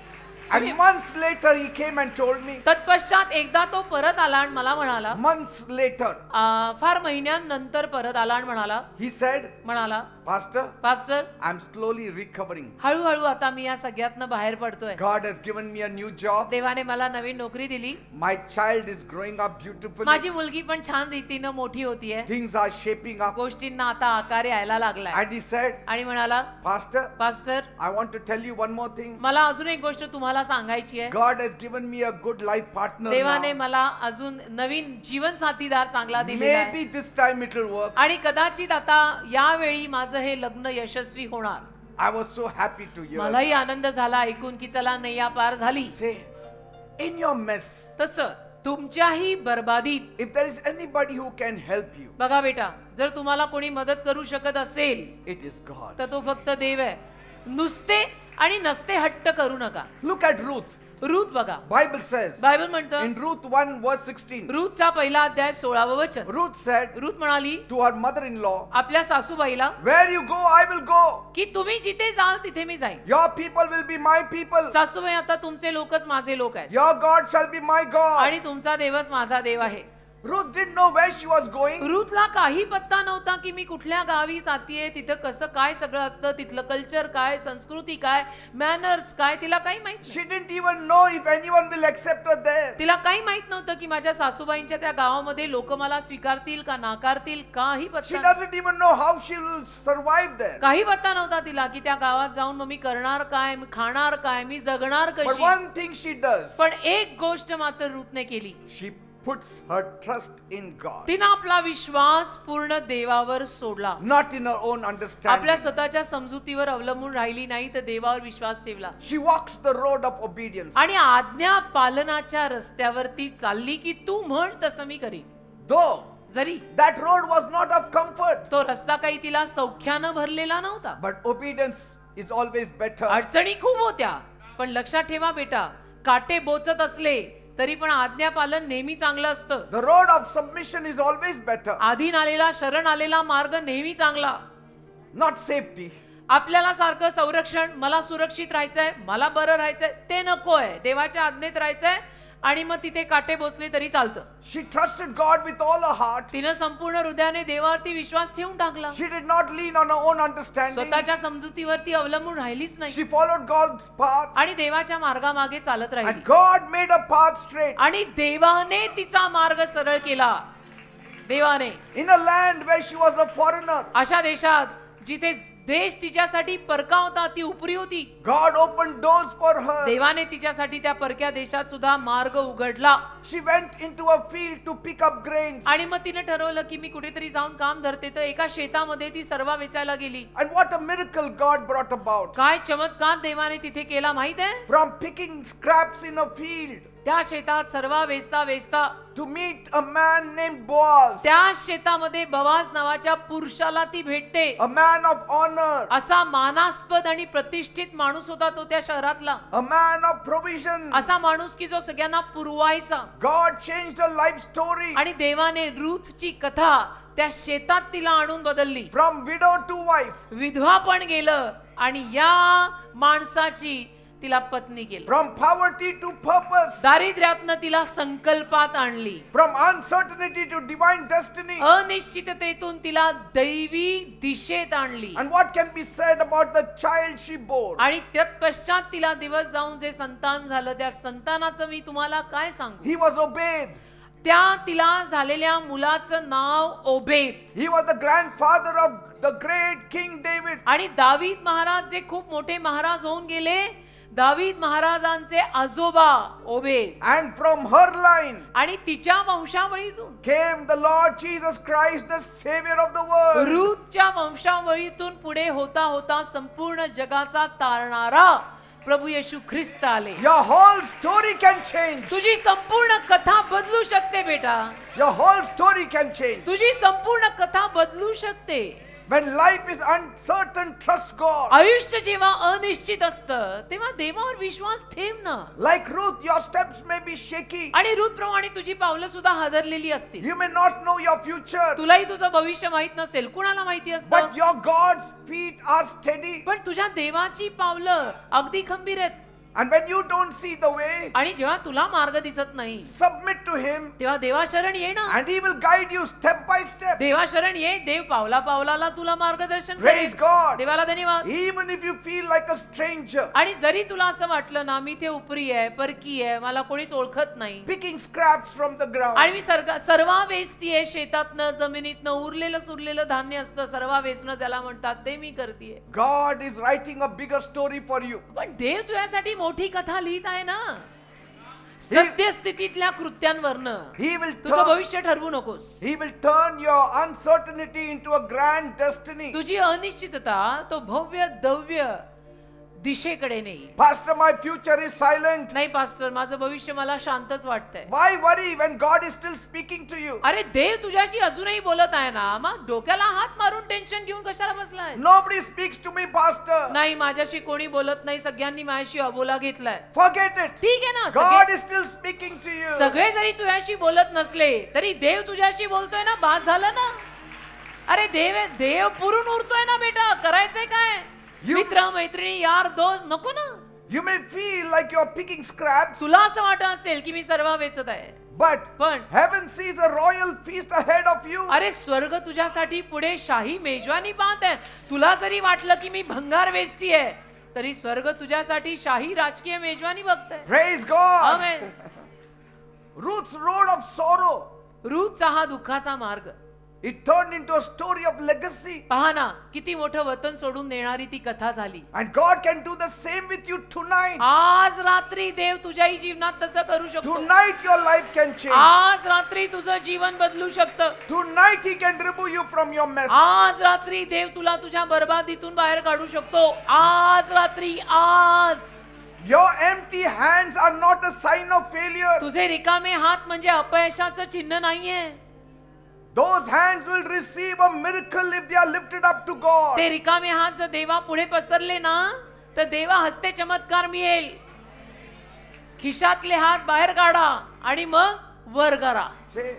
And months later he came and told me. तत्पश्चात एकदा तो परत आला आणि मला म्हणाला, Months later फार महिन्यांनंतर परत आला आणि he said, म्हणाला, Pastor, pastor, I'm slowly recovering. हळूहळू आता मी या सगळ्यातनं बाहेर पडतोय. God has given me a new job. देवाने मला नवीन नोकरी दिली. My child is growing up beautifully. माझी मुलगी पण छान रीतीनं मोठी होतीये. Things are shaping up. गोष्टींना आता आकार यायला लागलाय. And he said, आणि म्हणाला, Pastor, pastor, I want to tell you one more thing. मला अजून एक गोष्ट तुम्हाला सांगायची आहे. God has given me a good life partner देवाने now. मला अजून नवीन जीवन साथीदार चांगला दिलेला आहे. Maybe this time it will work. आणि कदाचित आता यावेळी माझं हे लग्न यशस्वी होणार. I was so happy to hear. मलाही आनंद झाला ऐकून की चला नैया पार झाली. Say, in your mess, तसं तुमच्याही बर्बादीत if there is anybody who can help you, बघा बेटा, जर तुम्हाला कोणी मदत करू शकत असेल it is God. तर तो फक्त देव आहे. नुसते आणि नसते हट्ट करू नका. Look at Ruth. रूथ बघा, Bible says बायबल म्हणतं, in Ruth 1 verse 16, रूथचा पहिला अध्याय 16वे वचन. Ruth said रूथ म्हणाली to her mother-in-law, आपल्या सासूबाईला where you go, I will go. की तुम्ही जिथे जाल तिथे मी जाईन. Your people will be my people. सासूबाई, आता तुमचे लोकच माझे लोक आहेत Your God shall be my God. आणि तुमचा देवच माझा देव आहे. Ruth didn't know where she was going. रूथला काही पत्ता नव्हता की मी कुठल्या गावी जातीये, तिथं कसं काय सगळं असतं, तिथलं कल्चर काय, संस्कृती काय, मॅनर्स काय, तिला काही माहित नाही. She didn't even know if anyone will accept her there. तिला काही माहित नव्हतं की माझ्या सासूबाईंच्या त्या गावामध्ये लोक मला स्वीकारतील का नाकारतील, काही She पत्ता doesn't even know how she will survive there. काही पत्ता नव्हता तिला की त्या गावात जाऊन मग मी करणार काय, मी खाणार काय, मी जगणार But कशी. one thing she does, पण एक गोष्ट मात्र रूथने केली, she puts her trust in God, तिनं आपला विश्वास पूर्ण देवावर सोडला. not in her own आपल्या understanding. स्वतःच्या समजुतीवर अवलंबून राहिली नाही, तर देवावर विश्वास ठेवला She walks the road of obedience. आणि आज्ञा पालनाच्या रस्त्यावरती चालली की तू म्हण तसं मी करीन. Though जरी that road was not of comfort, तो रस्ता काही तिला सौख्यानं भरलेला नव्हता. but obedience is always better. अडचणी खूप होत्या, पण लक्षात ठेवा बेटा, काटे बोचत असले तरी पण आज्ञा पालन नेहमी चांगलं असतं. The road of submission is always better, आधीन आलेला शरण आलेला मार्ग नेहमी चांगला. not safety. आपल्याला सारखं संरक्षण, मला सुरक्षित राहायचंय, मला बरं राहायचंय, ते नकोय. देवाच्या आज्ञेत राहायचंय आणि मग तिथे काटे बोचले तरी चालतं. She trusted God with all her heart. तिनं संपूर्ण हृदयाने देवावरती विश्वास ठेवून टाकला. She did not lean on her own understanding. स्वतःच्या समजुतीवरती अवलंबून राहिलीच नाही She followed God's path, आणि देवाच्या मार्गामागे चालत राहिली. and God made her path straight. आणि देवाने तिचा मार्ग सरळ केला. देवाने In a land where she was a foreigner, अशा देशात जिथे देश तिच्यासाठी परका होता, ती उपरी होती, God opened doors for her. देवाने तिच्यासाठी त्या परक्या देशात सुद्धा मार्ग उघडला. She went into a field to pick up grains. आणि मग तिने ठरवलं की मी कुठेतरी जाऊन काम धरते, तर एका शेतामध्ये ती सर्व वेचायला गेली. And what a miracle God brought about. काय चमत्कार देवाने तिथे केला माहित आहे? From picking scraps in a field त्या शेतात सर्व वेचता वेचता to meet a man named Boaz, त्या शेतामध्ये बवाज नावाच्या पुरुषाला ती भेटते. a man of honor, असा मानास्पद आणि प्रतिष्ठित माणूस होता तो त्या शहरातला. a man of provision. असा माणूस की जो सगळ्यांना पुरवायचा. God changed her life story आणि देवाने रूथची कथा त्या शेतात तिला आणून बदलली. from widow to wife, विधवा पण गेलं आणि या माणसाची तिला पत्नी केली. from poverty to purpose, दारिद्र्यातनं तिला संकल्पात आणली. from uncertainty to divine destiny. अनिश्चिततेतून तिला दैवी दिशेत आणली. And what can be said about the child she bore? आणि तत्पश्चात तिला दिवस जाऊन जे संतान झालं, त्या संतानाचं मी तुम्हाला काय सांगू. He was Obed. त्या तिला झालेल्या मुलाचं नाव Obed. He was the grandfather of the great King David. आणि दावीद महाराज जे खूप मोठे महाराज होऊन गेले, दावीद महाराजांचे आजोबा Obed. And from her line आणि तिच्या वंशावळीतून came the Lord Jesus Christ, the Savior of the world. रूथच्या वंशावळीतून पुढे होता होता संपूर्ण जगाचा तारणारा प्रभू येशू ख्रिस्त आले. Your whole story can change. तुझी संपूर्ण कथा बदलू शकते बेटा. Your whole story can change. तुझी संपूर्ण कथा बदलू शकते. When life is uncertain, trust God. आयुष्य जेव्हा अनिश्चित असतं तेव्हा देवावर विश्वास ठेव ना. Like Ruth, your steps may be shaky. आणि रूथ प्रमाणे तुझी पावलं सुद्धा हादरलेली असतील. You may not know your future, तुलाही तुझं भविष्य माहित नसेल, कुणाला माहिती but असतं. your God's feet are steady. पण तुझ्या देवाची पावलं अगदी खंबीर आहेत. And when you don't see the way, आणि जेव्हा तुला मार्ग दिसत नाही submit to Him तेव्हा देवाशरण ये ना. and He will guide you step by step. देवाशरण ये, देव पावला पावलाला तुला मार्गदर्शन Praise करेल. God. देवाला धन्यवाद. Even if you feel like a stranger, आणि जरी तुला असं वाटलं ना मी ते उपरी आहे, परकी आहे, मला कोणीच ओळखत नाही picking scraps from the ground, आणि मी सर्वा वेचतीये शेतातनं जमिनीतनं उरलेलं सुरलेलं धान्य असतं सर्वा वेचणं ज्याला म्हणतात ते मी करतेय. God is writing a bigger story for you. पण देव तुझ्यासाठी मोठी कथा लिहित आहे ना. सद्यस्थितीतल्या कृत्यांवरनं He will तुझं turn, भविष्य ठरवू नकोस. He will turn your uncertainty into a grand destiny. तुझी अनिश्चितता तो भव्य दव्य दिशेकडे नेईल. Pastor, my future is silent. नाही पास्टर, माझं भविष्य मला शांतच वाटतंय. Why worry when God is still speaking to you? अरे देव तुझ्याशी अजूनही बोलत आहे ना, मग डोक्याला हात मारून टेन्शन घेऊन कशाला बसलाय? Nobody speaks to me, Pastor. नाही, माझ्याशी कोणी बोलत नाही, सगळ्यांनी माझ्याशी अबोला घेतलाय. Forget it. ठीक आहे ना, God is still speaking to you. सगळे जरी तुझ्याशी बोलत नसले तरी देव तुझ्याशी बोलतोय ना, बास झालं ना. अरे देव पुरून उरतोय ना बेटा, करायचंय काय? मित्र मैत्रिणी यार दोस्त नको ना. You may feel like you're picking scraps, तुला असं वाटत असेल की मी सर्व वेचत आहे, पण heaven sees a royal feast ahead of you. अरे स्वर्ग तुझ्यासाठी पुढे शाही मेजवानी पाहत आहे. तुला जरी वाटलं की मी भंगार वेचतीये तरी स्वर्ग तुझ्यासाठी शाही राजकीय मेजवानी बघतंय. Praise God. Amen. Ruth's road of sorrow, रूथचा हा दुःखाचा मार्ग it turned into a story of legacy. पहा ना, किती मोठं वतन सोडून देणारी ती कथा झाली. And God can do the same with you tonight. आज रात्री देव तुझ्याही जीवनात तसं करू शकतो. Tonight your life can change. आज रात्री तुझं जीवन बदलू शकतं. Tonight He can remove you from your mess. आज रात्री देव तुला तुझ्या बर्बादीतून बाहेर काढू शकतो. आज रात्री, आज. Your empty hands are not a sign of failure. तुझे रिकामे हात म्हणजे अपयशाचं चिन्ह नाहीये. Those hands will receive a miracle if they are lifted up to God. ते रिकामे हात जर देवा पुढे पसरले ना तर देवा हस्ते चमत्कार मिळेल. खिशातले हात बाहेर काढा आणि मग वर करा. Say,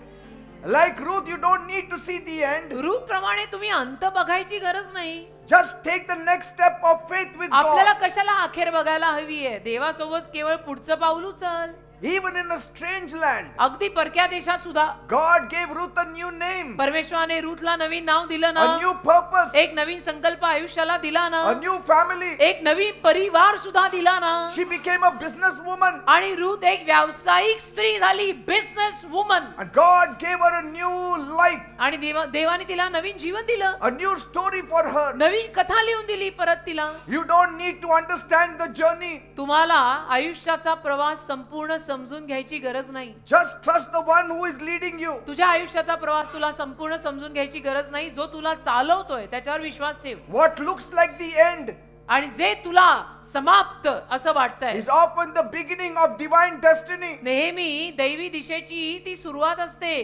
like Ruth, you don't need to see the end. Ruth प्रमाणे तुम्ही अंत बघायची गरज नाही. Just take the next step of faith with आपल्याला God. कशाला अखेर बघायला हवी आहे? देवासोबत केवळ पुढचं पाऊल उचल. Even in a strange land, अगदी परक्या देशात सुद्धा God gave Ruth a new name, परमेश्वराने रूथला नवीन नाव दिलं ना, a new purpose, एक नवीन संकल्प आयुष्याला दिला ना, a new family. एक नवीन परिवार सुद्धा दिला ना. She became a businesswoman, आणि रूथ एक व्यावसायिक स्त्री झाली, business woman. and God gave her a new life, आणि देवाने तिला नवीन जीवन दिलं, a new story for her. नवीन कथा लिहून दिली परत तिला. You don't need to understand the journey. तुम्हाला आयुष्याचा प्रवास संपूर्ण समजून घ्यायची गरज नाही. Just trust the one who is leading you. तुझ्या आयुष्याचा प्रवास तुला संपूर्ण समजून घ्यायची गरज नाही. जो तुला चालवतोय त्याच्यावर विश्वास ठेव. What looks like the end आणि जे तुला समाप्त असं वाटतंय is often the beginning of divine destiny. नेहमी दैवी दिशेची ती सुरुवात असते.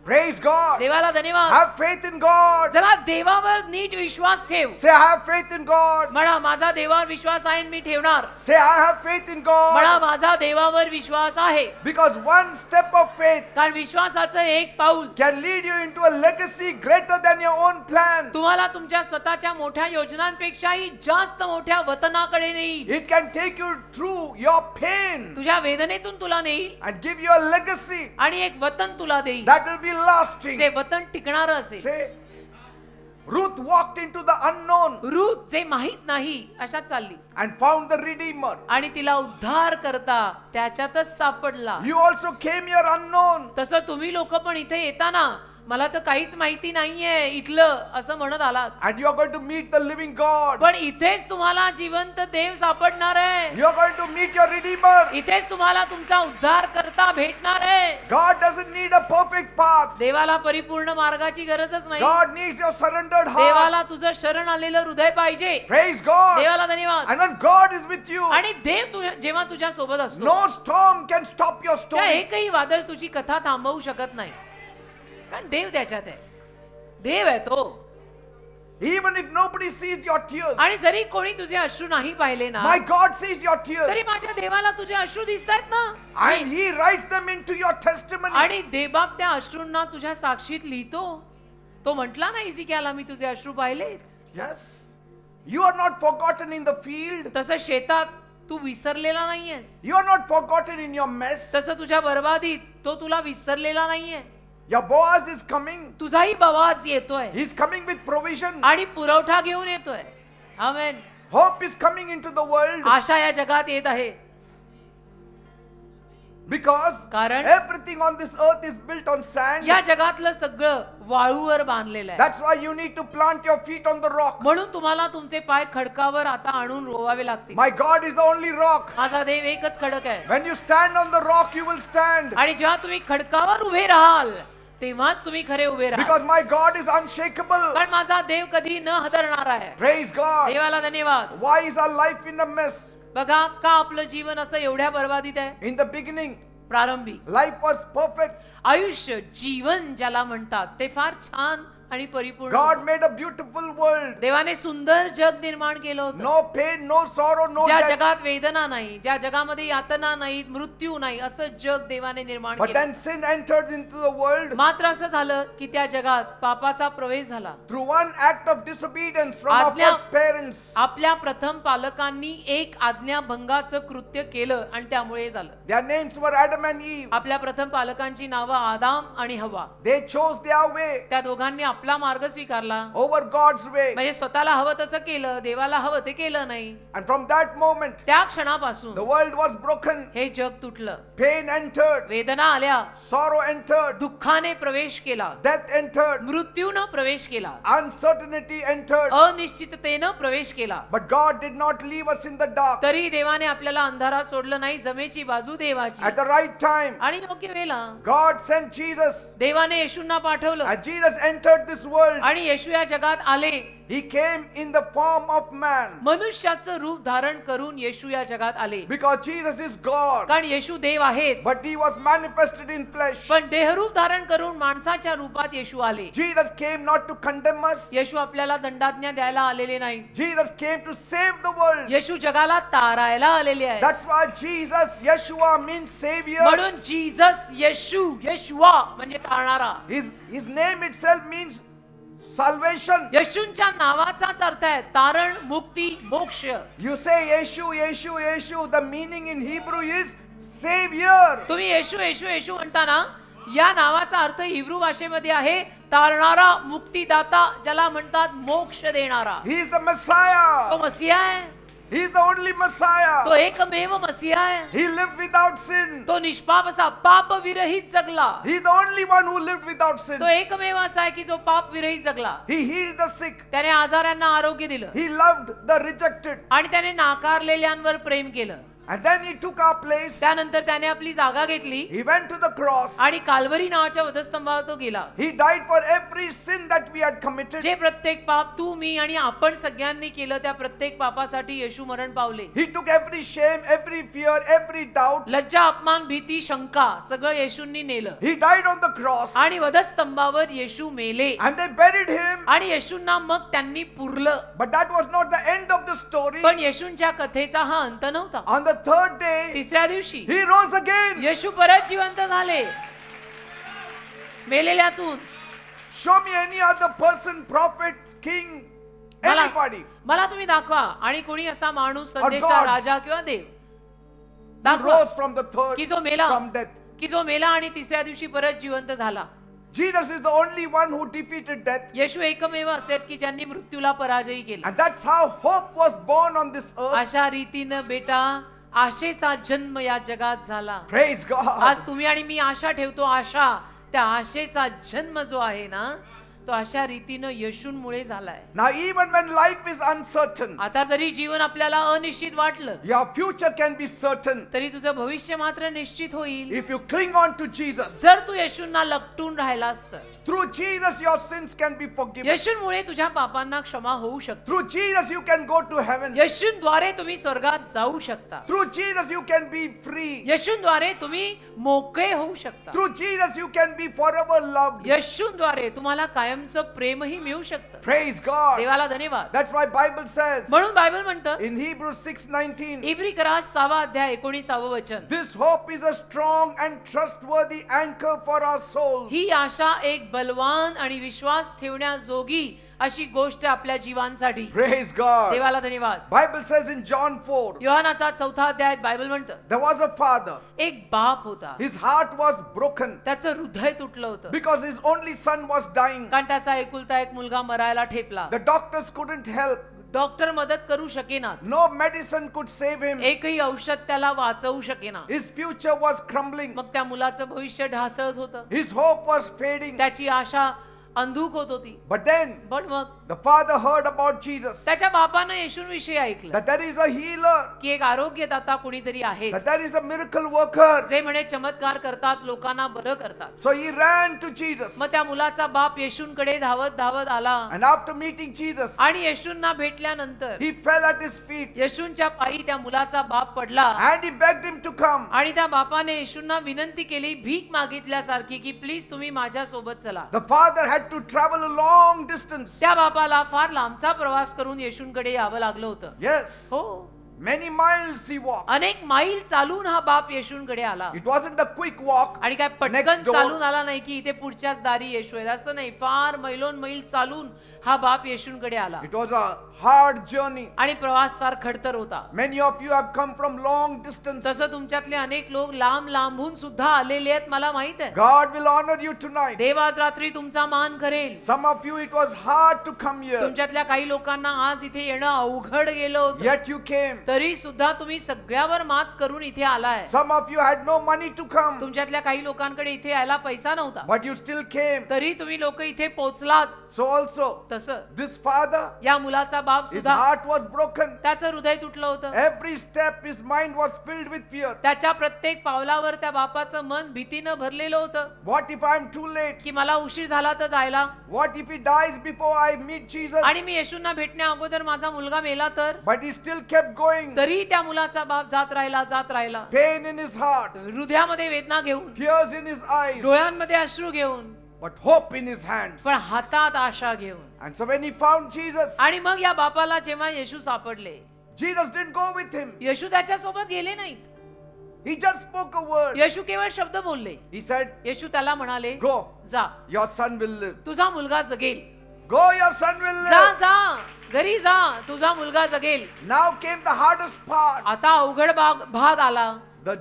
Praise God. देवाला धन्यवाद. Have faith in God. जरा देवावर नीट विश्वास ठेव. Say, I have faith in God. म्हणा माझा देवावर विश्वास आहे आणि मी ठेवणार. Say, I have faith in म्हणा God. माझा देवावर विश्वास आहे. Because one step of faith कारण विश्वासाचं एक पाऊल can lead you into a legacy greater than your own plan. तुम्हाला तुमच्या स्वतःच्या मोठ्या योजनांपेक्षाही जास्त मोठ्या वतनाकडे नेईल. It can take you through your pain तुझ्या वेदनेतून तुला नेईल and give you a legacy आणि एक वतन तुला देईल. that will be lasting. जे वतन टिकणारं असेल. Say, Ruth walked into the unknown Ruth जे माहित नाही अशात चालली and found the Redeemer. आणि तिला उद्धार करता त्याच्यातच सापडला. You also came here unknown. तसं तुम्ही लोक पण इथे येताना मला तर काहीच माहिती नाहीये इथलं असं म्हणत आलात. And you are going to meet the living God. पण इथेच तुम्हाला जिवंत देव सापडणार आहे. You are going to meet your Redeemer. इथेच तुम्हाला तुमचा उद्धार करता भेटणार आहे. God doesn't need a perfect path. देवाला परिपूर्ण मार्गाची गरजच नाही. God needs your surrendered heart. देवाला तुझं शरण आलेलं हृदय पाहिजे. Praise God. देवाला धन्यवाद. And when God is with you, आणि देव जेव्हा तुझ्या सोबत असतो no storm can stop your त्या story. एकही वादळ तुझी कथा थांबवू शकत नाही. कारण देव त्याच्यात आहे. देव आहे तो. Even if nobody sees your tears, आणि जरी कोणी तुझे अश्रू नाही पाहिले ना my God sees your tears. तरी माझ्या देवाला तुझे अश्रू दिसतायत ना. And He writes them into your testimony. आणि देवबाप त्या अश्रूंना तुझ्या साक्षीत लिहितो. तो म्हटला ना इजिकियाला मी तुझे अश्रू पाहिलेत. Yes. You are not forgotten in the field. तसं शेतात तू विसरलेला नाहीयेस. You are not forgotten in your mess. तसं तुझ्या बरबादीत तो तुला विसरलेला नाहीये. Your Boaz is coming. तुझाही बवाज येतोय He's coming with provision. आणि पुरवठा घेऊन येतोय. आमेन. Hope is coming into the world आशा या जगात येत आहे because कारण everything on this earth is built on sand. या जगातलं सगळं वाळूवर बांधलेलं आहे. That's why you need to plant your feet on the rock. म्हणून तुम्हाला तुमचे पाय खडकावर आता आणून रोवावे लागतील. My God is the only rock. माझा देव एकच खडक आहे. When you stand on the rock, you will stand. आणि जेव्हा तुम्ही खडकावर उभे राहाल तेव्हाच तुम्ही खरे उभे राहाल. Because my God is unshakable. कारण माझा देव कधी न हदरणार आहे. Praise God. देवाला धन्यवाद. Why is our life in a mess? बघा का आपलं जीवन असं एवढ्या बरबादीत आहे. In the beginning, प्रारंभी life was perfect. आयुष्य जीवन ज्याला म्हणतात ते फार छान आणि परिपूर्ण God होतं. made a beautiful world. देवाने सुंदर जग निर्माण केलं होतं. No pain, no sorrow, no ज्या death. जगात वेदना नाही, ज्या जगामध्ये यातना नाही, मृत्यू नाही, असं जग देवाने निर्माण But केलं. then sin entered into the world मात्र असं झालं की त्या जगात पापाचा प्रवेश झाला. through one act of disobedience from our आज्ञा- first parents. आपल्या प्रथम पालकांनी एक आज्ञाभंगाचं कृत्य केलं आणि त्यामुळे हे झालं. Their names were Adam and Eve. आपल्या प्रथम पालकांची नावं आदाम आणि हव्वा. They chose their way त्या दोघांनी आपला मार्ग स्वीकारला. over God's way. म्हणजे स्वतःला हवं तसं केलं, देवाला हवं ते केलं नाही. And from that moment, त्या क्षणापासून the world was broken. हे जग तुटलं. Pain entered. वेदना आल्या, Sorrow entered. दुःखाने प्रवेश केला, Death entered. मृत्यूनं प्रवेश केला, Uncertainty entered. अनिश्चिततेनं प्रवेश केला. But God did not leave us in the dark. तरी देवाने आपल्याला अंधारात सोडलं नाही. जमेची बाजू देवाची. At the right time, आणि योग्य वेळेला God sent Jesus. देवाने येशूंना पाठवलं And Jesus entered this world. आणि येशू या जगात आले. He came in the form of man. मनुष्याचं रूप धारण करून येशू या जगात आले. Because Jesus is God. कारण येशू देव आहेत, But he was manifested in flesh. पण देहरूप धारण करून माणसाच्या रूपात येशू आले. Jesus came not to condemn us. येशू आपल्याला दंडाज्ञा द्यायला आलेले नाही. Jesus came to save the world. येशू जगाला तारायला आलेले आहे. That's why Jesus, Yeshua means Savior. म्हणून जीसस येशू, येशुवा म्हणजे तारणारा. His name itself means salvation. येशूंच्या नावाचाच अर्थ आहे तारण, मुक्ती, मोक्ष. You say Yeshu, Yeshu, Yeshu. The meaning in Hebrew is Savior. तुम्ही येशू येशू येशू म्हणताना या नावाचा अर्थ हिब्रू भाषेमध्ये आहे तारणारा, मुक्तीदाता, ज्याला म्हणतात मोक्ष देणारा. He is the Messiah. तो मसीहा आहे. He is the only Messiah. तो एकमेव मसीहा आहे. He lived without sin. तो निष्पाप असा पाप विरहित जगला. He is the only one who lived without sin. तो एकमेव असा आहे की जो पाप विरहित जगला. He healed the sick. त्याने आजारांना आरोग्य दिलं He loved the rejected. आणि त्याने नाकारलेल्यांवर प्रेम केलं. And then he took our place. त्यानंतर त्याने आपली जागा घेतली He went to the cross. आणि काल्वरी नावाच्या वधस्तंभावर तो गेला. He died for every sin that we had committed. जे प्रत्येक पाप तू, मी आणि आपण सगळ्यांनी केलं त्या प्रत्येक पापासाठी येशू मरण पावले. He took every shame, every fear, every doubt. लज्जा, अपमान, भीती, शंका सगळं येशूंनी नेलं He died on the cross. आणि वधस्तंभावर येशू मेले And they buried him. आणि येशूंना मग त्यांनी पुरलं. But that was not the end of the story. पण येशूंच्या कथेचा हा अंत नव्हता. On the third day, तिसऱ्या दिवशी he rose again. येशू परत जिवंत झाले मेलेल्यातून. Show me any other person, prophet, king, anybody मला तुम्ही दाखवा आणि कोणी असा माणूस, संदेशा, God. राजा किंवा देव who दाखवा rose from the third की जो मेला from death. की जो मेला आणि तिसऱ्या दिवशी परत जिवंत झाला. Jesus is the only one who defeated death. येशू एकमेव असेल की ज्यांनी मृत्यूला पराजयी केला. And that's how hope was born on this earth. अशा रीतीनं बेटा आशेचा जन्म या जगात झाला. Praise God. आज तुम्ही आणि मी आशा ठेवतो. आशा, त्या आशेचा जन्म जो आहे ना तो अशा रीतीनं येशूंमुळे झालाय. Now even when life is uncertain, आता जरी जीवन आपल्याला अनिश्चित वाटलं your future can be certain तरी तुझं भविष्य मात्र निश्चित होईल if you cling on to Jesus. जर तू येशूंना लपटून राहिलास तर. Through Jesus your sins can be forgiven. येशूंमुळे तुझ्या पापांना क्षमा होऊ शकते. Through Jesus you can go to heaven. येशूंद्वारे तुम्ही स्वर्गात जाऊ शकता. Through Jesus you can be free. येशूंद्वारे तुम्ही मोकळे होऊ शकता. Through Jesus you can be forever loved. येशूंद्वारे तुम्हाला कायमचं प्रेमही मिळू शकतं. Praise God. देवाला धन्यवाद. That's why Bible says म्हणून बायबल म्हणतं in Hebrews 6:19, इब्री करा 6 अध्याय 19 वचन, this hope is a strong and trustworthy anchor for our souls. ही आशा एक बलवान आणि विश्वास ठेवण्याजोगी अशी गोष्ट आपल्या जीवांसाठी. Praise God. देवाला धन्यवाद. Bible says in John 4, योहानाचा 4 अध्याय बायबल म्हणतं, there was a father. एक बाप होता, His heart was broken त्याचं हृदय तुटलं होतं, because his only son was dying. कारण त्याचा एकुलता एक मुलगा मरायला ठेपला. The doctors couldn't help. Doctor मदत करू शकेनात, No medicine could save him. एकही औषध त्याला वाचवू शकेना. His future was crumbling. मग त्या मुलाचं भविष्य ढासळत होतं, His hope was fading. त्याची आशा अंधुक होत होती. But then पण मग the father heard about Jesus, त्याच्या बापानं येशूविषयी ऐकलं that there is a healer, की एक आरोग्यदाता कुणीतरी आहे, that there is a miracle worker. जे म्हणे चमत्कार करतात, लोकांना बरं करतात. So he ran to Jesus. मग त्या मुलाचा बाप येशूंकडे धावत धावत आला And after meeting Jesus, आणि येशूंना भेटल्यानंतर he fell at his feet येशूंच्या पायी त्या मुलाचा बाप पडला and he begged him to come. आणि त्या बापाने येशूंना विनंती केली, भीक मागितल्यासारखी, की प्लीज तुम्ही माझ्या सोबत चला. The father had to travel a long distance. त्या बापाला फार लांबचा प्रवास करून येशूंकडे यावं लागलं होतं. Yes, हो, many miles he walked. अनेक मैल चालून हा बाप येशूंकडे आला. It wasn't a quick walk. आणि काय Next पटकन door. चालून आला नाही की इथे पुढच्याच दारी येशू आहे, असं नाही. फार मैलोन मैल चालून हा बाप येशूंकडे आला It was a hard journey. आणि प्रवास फार खडतर होता. Many of you have come from long distance. तसं तुमच्यातले अनेक लोक लांब लांबून सुद्धा आलेले आहेत, मला माहित आहे. God will honor you tonight. देव आज रात्री तुमचा मान करेल. Some of you, it was hard to come here, तुमच्यातल्या काही लोकांना आज इथे येणं अवघड गेलं होतं, yet you came. तरी सुद्धा तुम्ही सगळ्यावर मात करून इथे आलाय. Some of you had no money to come, तुमच्यातल्या काही लोकांकडे इथे यायला पैसा नव्हता, but you still came. तरी तुम्ही लोक इथे पोहोचलात. So also, तसं this father, या मुलाचा बाप his सुद्धा, heart was broken. त्याचं हृदय तुटलं होतं. Every step, his mind was filled with fear. त्याच्या प्रत्येक पावलावर त्या बापाचं मन भीतीनं भरलेलं होतं, What if I'm too late? की मला उशीर झाला तर जायला, What if he dies before I meet Jesus? आणि मी येशूंना भेटण्या अगोदर माझा मुलगा मेला तर. But he still kept going. तरी त्या मुलाचा बाप जात राहिला. Pain in his heart, हृदयामध्ये वेदना घेऊन, tears in his eyes, डोळ्यांमध्ये अश्रू घेऊन, but hope in his hands. पण हातात आशा घेऊन. And so when he found Jesus, आणि मग या बापाला जेव्हा येशू सापडले, Jesus didn't go with him. येशू त्याच्या सोबत गेले नाहीत. He just spoke a word. येशू केवळ शब्द बोलले. He said, येशू त्याला म्हणाले, go, जा, your son will live. तुझा मुलगा जगेल. Go, your son will जा live. जा, घरी जा, तुझा मुलगा जगेल. Now came the hardest part, आता अवघड भाग आला, the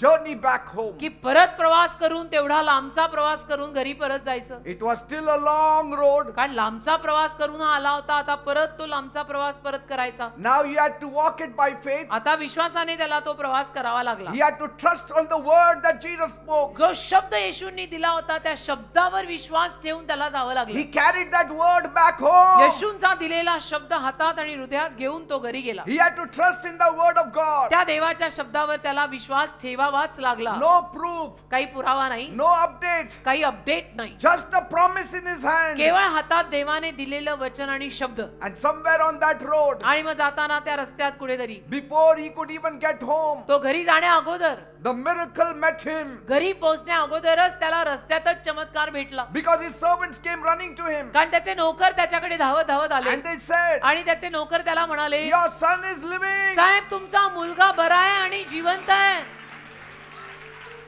journey back home. की परत प्रवास करून, तेवढा लांबचा प्रवास करून घरी परत जायचं. It was still a long road. कारण लांबचा प्रवास करून हा आला होता, आता परत तो लांबचा प्रवास परत करायचा. Now he had to walk it by faith. आता विश्वासाने त्याला तो प्रवास करावा लागला. He had to trust on the word that Jesus spoke. जो शब्द येशूंनी दिला होता, त्या शब्दावर विश्वास ठेवून त्याला जावं लागलं. He carried that word back home. येशूंचा दिलेला शब्द हातात आणि हृदयात घेऊन तो घरी गेला. He had to trust in the word of God. त्या देवाच्या शब्दावर त्याला विश्वास ठेवावाच लागला. No proof, काही पुरावा नाही, no update, काही अपडेट नाही, just a promise in his hand. केवळ हातात देवाने दिलेलं वचन आणि शब्द. And somewhere on that road, आणि मग जाताना त्या रस्त्यात कुठेतरी, before he could even get home, तो घरी जाण्या अगोदर, the miracle met him. घरी पोहोचण्या अगोदरच त्याला रस्त्यातच चमत्कार भेटला. Because his servants came running to him. कारण त्याचे नोकर त्याच्याकडे धावत धावत आले And they said, आणि त्याचे नोकर त्याला म्हणाले, your son is living. साहेब तुमचा मुलगा बरा आहे आणि जिवंत आहे,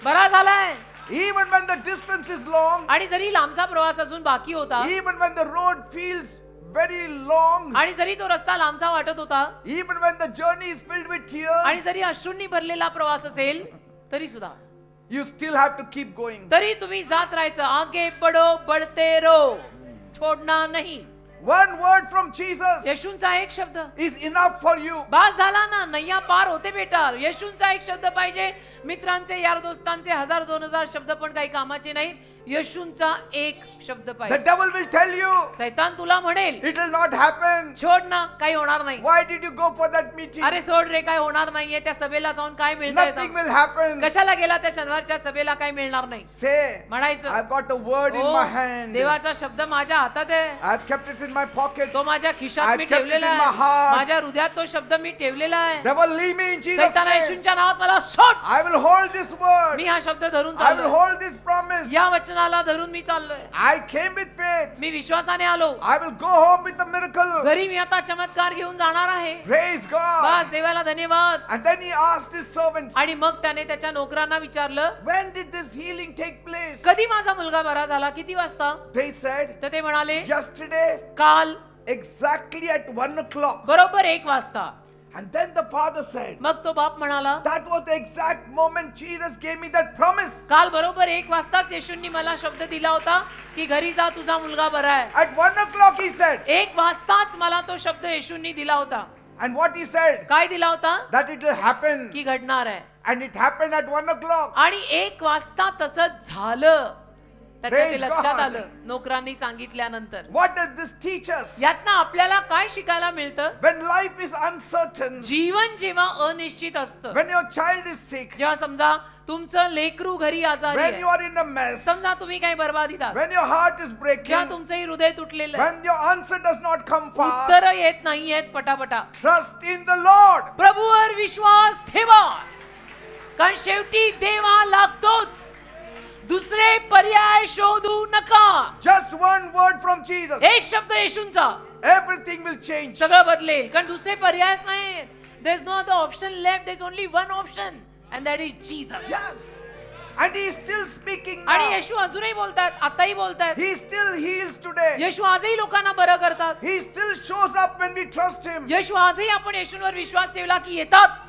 बरा झालाय. Even when the distance is long, आणि जरी लांबचा प्रवास अजून बाकी होता, even when the road feels very long, आणि जरी तो रस्ता लांबचा वाटत होता, even when the journey is filled with tears, आणि जरी अश्रूंनी भरलेला प्रवास असेल, तरी सुद्धा you still have to keep going. तरी तुम्ही जात राहायचं. आगे बढो बढ़ते रहो, छोडना नहीं. One word from Jesus येशूंचा एक शब्द is enough for you. बास झाला ना, नैया पार होते बेटा. येशूंचा एक शब्द पाहिजे. मित्रांचे, यार दोस्तांचे 1000-2000 शब्द पण काही कामाचे नाहीत. येशूंचा एक शब्द The पाहिजे. devil will tell you, सैतान तुला म्हणेल, it will not happen. छोड ना, काही होणार नाही. Why did you go for that meeting? अरे सोड रे, काय होणार नाहीये. त्या सभेला जाऊन काय मिळतंय? Nothing will happen. कशाला गेला त्या शनिवारच्या सभेला? काय मिळणार नाही. Say, म्हणायचं, I've got a word in "O, my hand. देवाचा शब्द माझ्या हातात आहे, I've kept it in my pocket. तो माझ्या खिशात I've मी kept it ठेवलेला in my आहे, heart. माझ्या हृदयात तो शब्द मी ठेवलेला आहे. Devil, leave me in Jesus' सैताना, name. येशूंच्या नावात मला सोड. I will hold this word. मी हा शब्द धरून I will चाललोय. hold this promise. या वचनाला वचनाला धरून मी चाललोय. I came with faith. मी विश्वासाने आलो. I will go home with a miracle. घरी मी आता चमत्कार घेऊन जाणार आहे. Praise God. बस देवाला धन्यवाद. And then he asked his servants, आणि मग त्याने त्याच्या नोकरांना विचारलं, when did this healing take place? कधी माझा मुलगा बरा झाला, किती वाजता? They said, तर ते म्हणाले, yesterday, काल exactly at 1 o'clock. बरोबर 1 वाजता. And then the father said, मग तो बाप म्हणाला, that was the exact moment Jesus gave me that promise. काल बरोबर 1 वाजताच येशूंनी मला शब्द दिला होता की घरी जा, तुझा मुलगा बरा आहे. At 1 o'clock he said. 1 वाजताच मला तो शब्द येशूंनी दिला होता. And what he said? काय दिला होता? That it will happen. की घडणार आहे. And it happened at 1 o'clock. आणि 1 वाजता तसंच झालं. त्याच्या ते Praise लक्षात God. आलं नोकरांनी सांगितल्यानंतर. What does this teach us? यातनं आपल्याला काय शिकायला मिळतं? When life is uncertain, जीवन जेव्हा अनिश्चित असतं, when your child is sick, जेव्हा समजा तुमचं लेकरू घरी आजारी when आहे, you are in a mess, समजा तुम्ही काही बर्बादीत आहात, when your heart is जेव्हा breaking, तुमचंही हृदय तुटलेलं आहे, when your answer does not come fast, उत्तर येत नाहीयेत पटापटा, trust in the Lord. प्रभूवर विश्वास ठेवा, कारण शेवटी देवा लागतोच. दुसरे पर्याय शोधू नका. Just one word from Jesus, एक शब्द येशूंचा, everything will change. सगळं बदलेल, कारण दुसरे पर्यायच नाहीत. There is no other option left. There is only one option, and that is Jesus. Yes. And he is still speaking आणि now. येशू अजूनही बोलतात, आताही बोलतात. He still heals today. येशू आजही लोकांना बरं करतात. He still shows up when we trust him. येशू आजही आपण येशूंवर विश्वास ठेवला की येतात.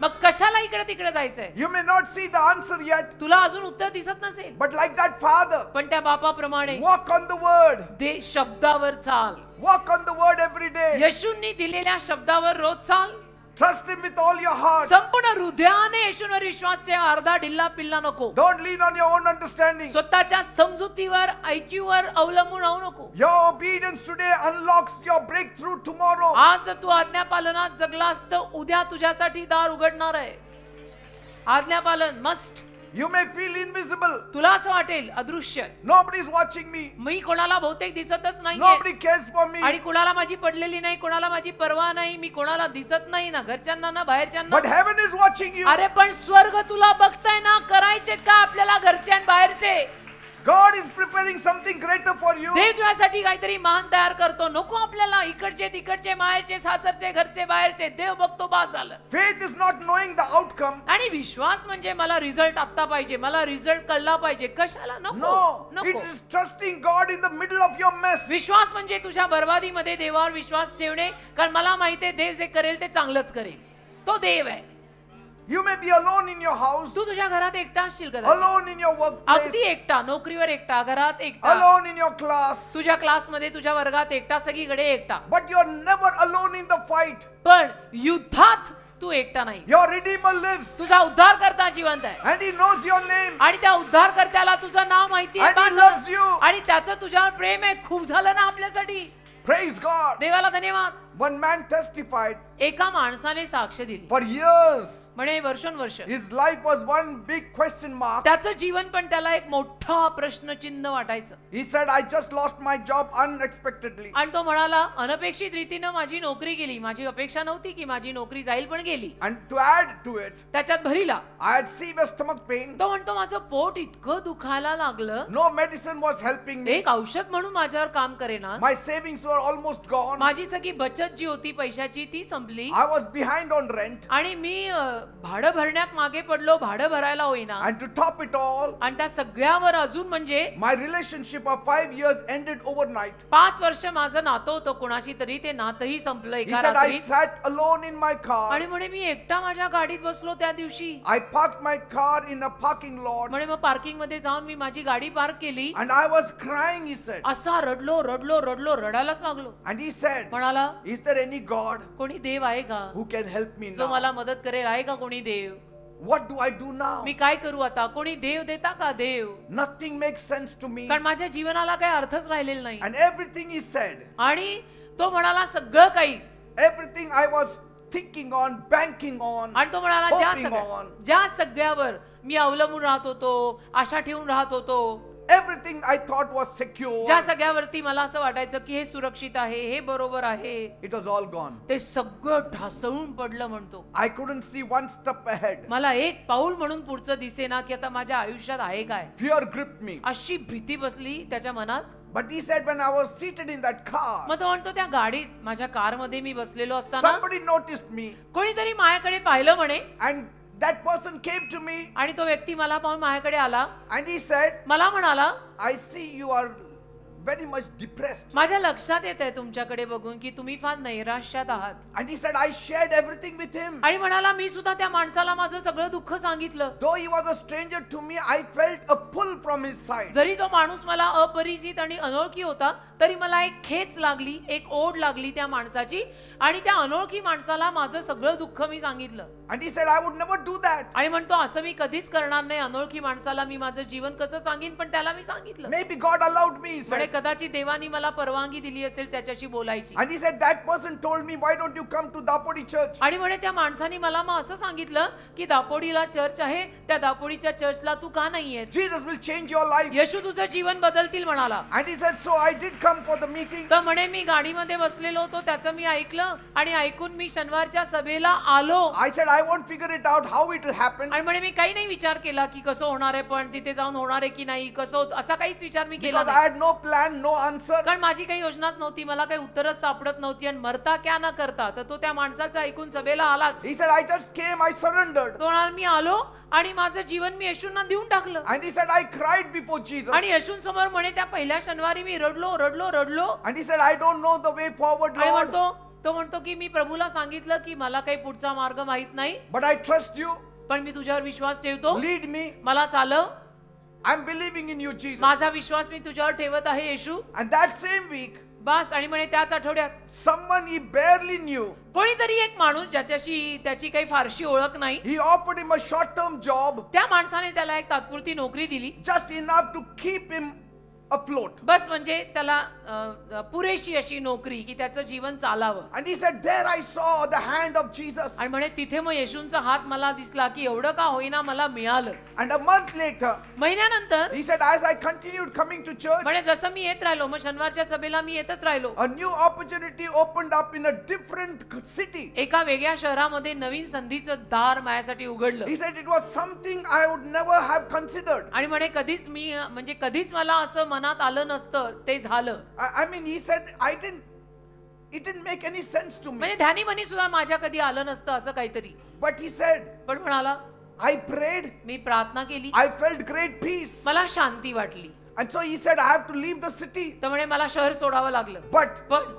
मग कशाला इकडे तिकडे जायचंय? You may not see the answer yet, तुला अजून उत्तर दिसत नसेल, but like that father, पण त्या बापाप्रमाणे walk on the word. दे शब्दावर चाल. Walk on the word every day. येशूंनी दिलेल्या शब्दावर रोज चाल. Trust him with all your heart. संपूर्ण हृदयाने येशूंवर विश्वास ठेव. अर्धा ढिल्ला पिल्ला नको. Don't lean on your own understanding. स्वतःच्या समजुतीवर, ऐक्यूवर अवलंबून राहू नको. Your obedience today unlocks your breakthrough tomorrow. आज जर तू आज्ञापालनात जगलास तर उद्या तुझ्यासाठी दार उघडणार आहे. आज्ञापालन must. You may feel invisible. तुला असं वाटेल अदृश्य. Nobody is watching me. मी कोणाला बहुतेक दिसतच नाहीये, Nobody cares for me. आणि कोणाला माझी पडलेली नाही, कोणाला माझी पर्वा नाही, मी कोणाला दिसत नाही, ना घरच्यांना ना बाहेरच्यांना. But heaven is watching you. अरे पण स्वर्ग तुला बघताय ना. करायचे का आपल्याला घरचे आणि बाहेरचे? God is preparing something greater for you. देव तुझ्यासाठी काहीतरी महान तयार करतो. नको आपल्याला इकडचे तिकडचे, माहेरचे सासरचे, घरचे बाहेरचे. देव बघतो, बास झालं. Faith is not knowing the outcome. आणि विश्वास म्हणजे मला रिझल्ट आता पाहिजे, मला रिझल्ट कळला पाहिजे. कशाला? नको No, it नको. is trusting God in the middle of your mess. विश्वास म्हणजे तुझ्या बर्बादीमध्ये देवावर विश्वास ठेवणे, कारण मला माहितीये देव जे करेल ते चांगलंच करेल. तो देव आहे. You may be alone in your house, तू तुझ्या घरात एकटा असशील कदाचित, alone in your workplace, अगदी एकटा, नोकरीवर एकटा, घरात एकटा, alone in your class, तुझ्या क्लासमध्ये, तुझ्या वर्गात एकटा, सगळीकडे एकटा. but you're never alone in the fight. पण युद्धात तू एकटा नाही. Your Redeemer lives तुझा उद्धारकर्ता जिवंत आहे, and he knows your name आणि त्या उद्धारकर्त्याला तुझं नाव माहिती and he आहे, loves you. आणि त्याचं तुझ्यावर प्रेम आहे. खूप झालं ना आपल्यासाठी. Praise God. देवाला धन्यवाद. One man testified एका माणसाने साक्ष दिली, for years. म्हणे वर्षोनवर्ष His life was one big question mark. त्याचं जीवन पण त्याला एक मोठा प्रश्नचिन्ह वाटायचं. He said, I just lost my job unexpectedly. आणि तो म्हणाला, अनपेक्षित रीतीनं माझी नोकरी गेली. माझी अपेक्षा नव्हती की माझी नोकरी जाईल, पण गेली. And to add to it, त्याच्यात भरीला. I had severe stomach pain. तो म्हणतो, माझं पोट इतकं दुखायला लागलं, No medicine was helping me. एक औषध म्हणून माझ्यावर काम करेना. My savings were almost gone. माझी सगळी बचत जी होती पैशाची ती संपली, I was behind on rent. आणि मी भाडं भरण्यात मागे पडलो, भाडं भरायला होईना. And to top it all, आणि त्या सगळ्यावर अजून म्हणजे my relationship of 5 years ended overnight. 5 वर्ष माझं नातं होतं कोणाशी तरी, ते नातंही संपलं He एका said, I रात्रीत. sat alone in my car. आणि म्हणे मी एकटा माझ्या गाडीत बसलो त्या दिवशी. I parked my car in a parking lot. म्हणे मग पार्किंग मध्ये जाऊन मी माझी गाडी पार्क केली. And I was crying, he said. असा रडलो रडलो रडलो, रडायलाच लागलो. And he said, म्हणाला, is there any God कोणी देव आहे का who can help me जो now? मला मदत करेल? आहे का कोणी देव? What do I do now? मी काय करू आता? कोणी देव देता का देव? Nothing makes sense to me. कारण माझ्या जीवनाला काही अर्थच राहिलेला नाही. And everything he said, आणि तो म्हणाला सगळं काही, everything I was thinking on, banking on, आणि तो म्हणाला hoping on, ज्या सगळ्यावर मी अवलंबून राहत होतो, आशा ठेवून राहत होतो, everything I thought was secure, ज्या सगळ्यावरती मला असं वाटायचं की हे सुरक्षित आहे, हे बरोबर आहे, it was all gone. ते सगळं ढासळून पडलं म्हणतो. I couldn't see one step ahead. मला एक पाऊल म्हणून पुढचं दिसेना की आता माझ्या आयुष्यात आहे काय. Fear gripped me. अशी भीती बसली त्याच्या मनात. But he said, when I was seated in that car, मग तो म्हणतो त्या गाडीत माझ्या कारमध्ये मी बसलेलो असताना somebody noticed me, कोणीतरी माझ्याकडे पाहिलं म्हणे, and that person came to me आणि तो व्यक्ती मला पाहून माझ्याकडे आला. and he said, मला म्हणाला, I see you are very much depressed. माझ्या लक्षात येत आहे तुमच्याकडे बघून की तुम्ही फार नैराश्यात आहात. And he said, I shared everything with him. आणि म्हणाला, मी सुद्धा त्या माणसाला माझं सगळं दुःख सांगितलं. Though he was a stranger to me, I felt a pull from his side. जरी तो माणूस मला अपरिचित आणि अनोळखी होता, तरी मला एक खेच लागली, एक ओढ लागली त्या माणसाची, आणि त्या अनोळखी माणसाला माझं सगळं दुःख मी सांगितलं. And he said, I would never do that. आणि म्हणतो, असं मी कधीच करणार नाही. अनोळखी माणसाला मी माझं जीवन कसं सांगीन, पण त्याला मी सांगितलं. Maybe God allowed me, he म्हणे said. कदाचित देवानी मला परवानगी दिली असेल त्याच्याशी बोलायची. And he said, that person told me, why don't you come to Dapodi church? आणि म्हणे त्या माणसाने मला मग असं सांगितलं की दापोडीला चर्च आहे, त्या दापोडीच्या चर्चला तू का नाही येत? Jesus will change your life. येशू तुझं जीवन बदलतील म्हणाला. And he said, so I did come for the meeting. तर म्हणे मी गाडीमध्ये बसलेलो होतो, त्याचं मी ऐकलं, आणि ऐकून मी शनिवारच्या सभेला आलो. I said, I won't figure it out how it will happen. आणि म्हणे मी काही नाही विचार केला की कसं होणार आहे, पण तिथे जाऊन होणार आहे की नाही, कसं, असा काहीच विचार मी केला Because I नाही. had no plan, no answer. कारण माझी काही योजनाच नव्हती, मला काही उत्तरच सापडत नव्हती. आणि मरता क्या न करता, तर तो त्या माणसाचं ऐकून सभेला आलाच. He said, I just came, I surrendered. तो म्हणाला, मी आलो आणि माझं जीवन मी येशूंना देऊन टाकलं. And he said, I cried before Jesus. आणि येशूंसमोर म्हणे त्या पहिल्या शनिवारी मी रडलो रडलो रडलो. And he said, I don't know the way forward, आणि Lord. तो म्हणतो की मी प्रभूला सांगितलं की मला काही पुढचा मार्ग माहित नाही, But I trust you. पण मी तुझ्यावर विश्वास ठेवतो. Lead me. मला चालव. I'm believing in you, Jesus. माझा विश्वास मी तुझ्यावर ठेवत आहे येशू. And that same week, बस. आणि म्हणे त्याच आठवड्यात someone he barely knew, कोणीतरी एक माणूस ज्याच्याशी त्याची काही फारशी ओळख नाही, he offered him a short-term job, त्या माणसाने त्याला एक तात्पुरती नोकरी दिली. just enough to keep him afloat. बस, म्हणजे त्याला पुरेशी अशी नोकरी की त्याचं जीवन चालावं. And he said, there I saw the hand of Jesus. आणि म्हणे तिथे मग येशूंचा हात मला दिसला की एवढं का होईना मला मिळालं. And a month later, महिन्यानंतर he said, as I continued coming to church, म्हणे जसं मी येत राहिलो, मग शनिवारच्या सभेला मी येतच राहिलो, a new opportunity opened up in a different city. एका वेगळ्या शहरामध्ये नवीन संधीचं दार माझ्यासाठी उघडलं. He said, it was something I would never have considered. आणि म्हणे कधीच मी म्हणजे कधीच मला असं मनात आलं नसतं, ते झालं. I mean, he said, it didn't make any sense to me. म्हणजे ध्यानी मनी सुद्धा माझ्या कधी आलं नसतं असं काहीतरी. But he said, पण म्हणाला, I prayed, मी प्रार्थना केली, I felt great peace. मला शांती वाटली. And so he said, I have to leave the city. तर म्हणे मला शहर सोडावं लागलं. But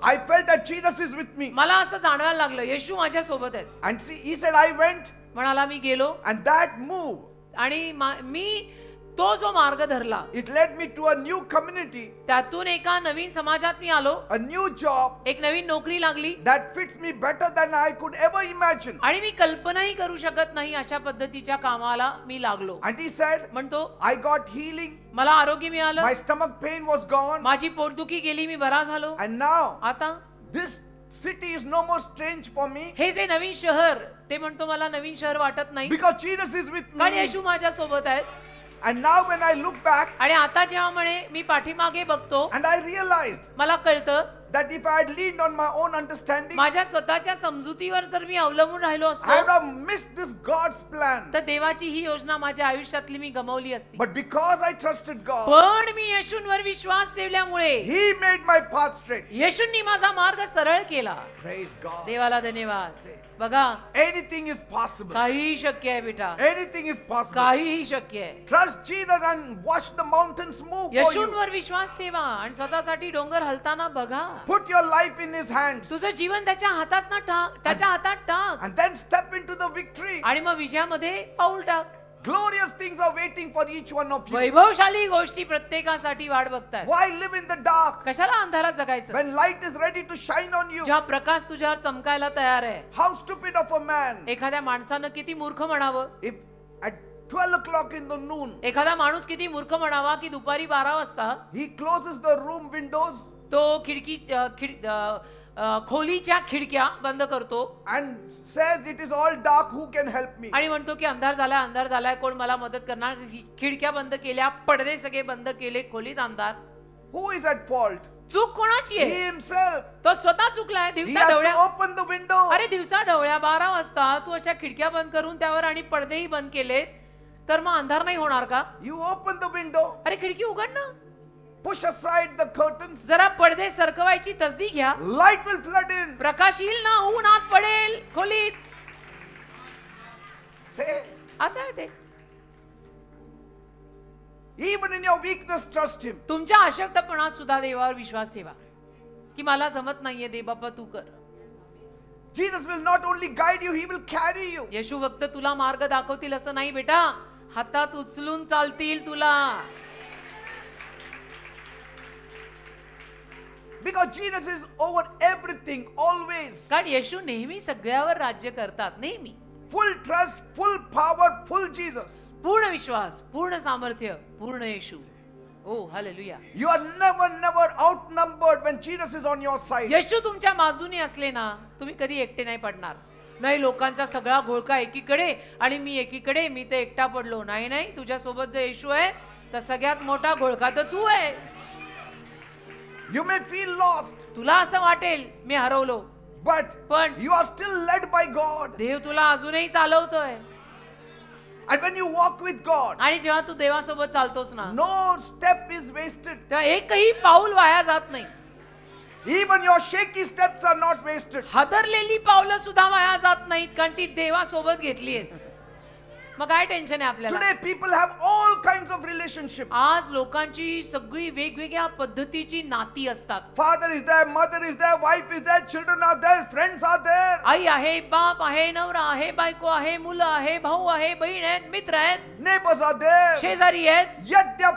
I felt that Jesus is with me. मला असं जाणवायला लागलं येशू माझ्या सोबत आहेत. And see, he said, I went, म्हणाला मी गेलो, and that move, आणि मी तो जो मार्ग धरला, it led me to a new community, त्यातून एका नवीन समाजात मी आलो, a new job एक नवीन नोकरी लागली, that fits me better than I could ever imagine. आणि मी कल्पनाही करू शकत नाही अशा पद्धतीच्या कामाला मी लागलो. And he said, म्हणतो I got healing, मला आरोग्य मिळालं, my stomach pain was gone, माझी पोटदुखी गेली, मी बरा झालो. and now आता this city is no more strange for me हे जे नवीन शहर, ते म्हणतो मला नवीन शहर वाटत नाही, because Jesus is with कारण me. येशू माझ्या सोबत आहेत. And now when I look back, आणि आता जेव्हा म्हणे मी पाठीमागे बघतो, and I realized मला कळतं that if I had leaned on my own understanding, माझ्या स्वतःच्या समजुतीवर जर मी अवलंबून राहिलो I असतो, would have missed this God's plan. तर देवाची ही योजना माझ्या आयुष्यातली मी गमावली असती. But because I trusted God, पण मी येशूंवर विश्वास ठेवल्यामुळे He made my path straight. येशूंनी माझा मार्ग सरळ केला. Praise God. देवाला धन्यवाद. बघा, Anything is possible. काहीही शक्य आहे बेटा, Anything is possible. काहीही शक्य आहे. Trust Jesus and watch the mountains move for you. येशूंवर विश्वास ठेवा आणि स्वतःसाठी डोंगर हलताना बघा. Put your life in His hands तुझं जीवन त्याच्या हातात ना टाक, त्याच्या हातात टाक, and then step into the victory. आणि मग विजयामध्ये पाऊल टाक. Glorious things are waiting for each one of you. वैभवशाली गोष्टी प्रत्येकासाठी वाट बघतात. Why live in the dark कशाला अंधारात जगायचं when light is ready to shine on you? जेव्हा प्रकाश तुझ्यावर चमकायला तयार आहे. How stupid of a man एखाद्या माणसानं किती मूर्ख म्हणावं, if at 12 o'clock in the noon एखादा माणूस किती मूर्ख म्हणावा की दुपारी 12 वाजता he closes the room windows, तो खोलीच्या खिडक्या बंद करतो and says, "It is all dark, who can help me?" आणि म्हणतो की अंधार झालाय कोण मला मदत करणार. खिडक्या बंद केल्या, पडदे सगळे बंद केले, खोलीत अंधार. Who is at fault? चूक कोणाची He आहे? himself. तो स्वतः चुकलाय. He दिवसा has to ढवळ्या, open the window. अरे दिवसा ढवळ्या 12 वाजता तू अशा खिडक्या बंद करून त्यावर आणि पडदेही बंद केलेत, तर मग अंधार नाही होणार का? You open the window, अरे खिडकी उघड ना, push aside the curtains, जरा पडदे सरकवायची तसदी घ्या, light will flood in. प्रकाश येईल ना, ऊन आत पडेल खोलीत. Say, असं आहे ते. even in your weakness, trust Him. तुमच्या अशक्तपणात सुद्धा देवावर विश्वास ठेवा की मला जमत नाहीये, दे बाप्पा तू कर. Jesus will not only guide you, He will carry you. येशू फक्त तुला मार्ग दाखवतील असं नाही बेटा, हातात उचलून चालतील तुला. Because Jesus is over everything, always. कारण येशू नेहमी सगळ्यावर राज्य करतात, नेहमी. Full trust, full power, full Jesus. पूर्ण विश्वास, पूर्ण सामर्थ्य, पूर्ण येशू. ओ hallelujah. You are never outnumbered when Jesus is on your side. येशू तुमच्या बाजूने असले ना, तुम्ही कधी एकटे नाही पडणार. नाही लोकांचा सगळा घोळका एकीकडे आणि मी एकीकडे, मी तर एकटा पडलो. नाही नाही, तुझ्या सोबत जर येशू आहे तर सगळ्यात मोठा घोळका तर तू आहे. You may feel lost, तुला असं वाटेल मी हरवलो, पण you are still led by God. देव तुला अजूनही चालवतोय. And when you walk with God, आणि जेव्हा तू देवासोबत चालतोस ना, no step is wasted. तेव्हा एकही पाऊल वाया जात नाही. Even your shaky steps are not wasted. हादरलेली पावलं सुद्धा वाया जात नाहीत, कारण ती देवासोबत घेतली आहेत. मग काय टेन्शन आहे आपल्याला? Today people have all kinds of relationships. आज लोकांची सगळी वेगवेगळ्या पद्धतीची नाती असतात. Father is there, mother is there, wife is there, children are there, friends are there. आई आहे, बाप आहे, नवरा आहे, बायको आहे, मुलं आहे, भाऊ आहे, बहीण आहेत, मित्र आहेत, Neighbors are there. शेजारी आहेत. Yet their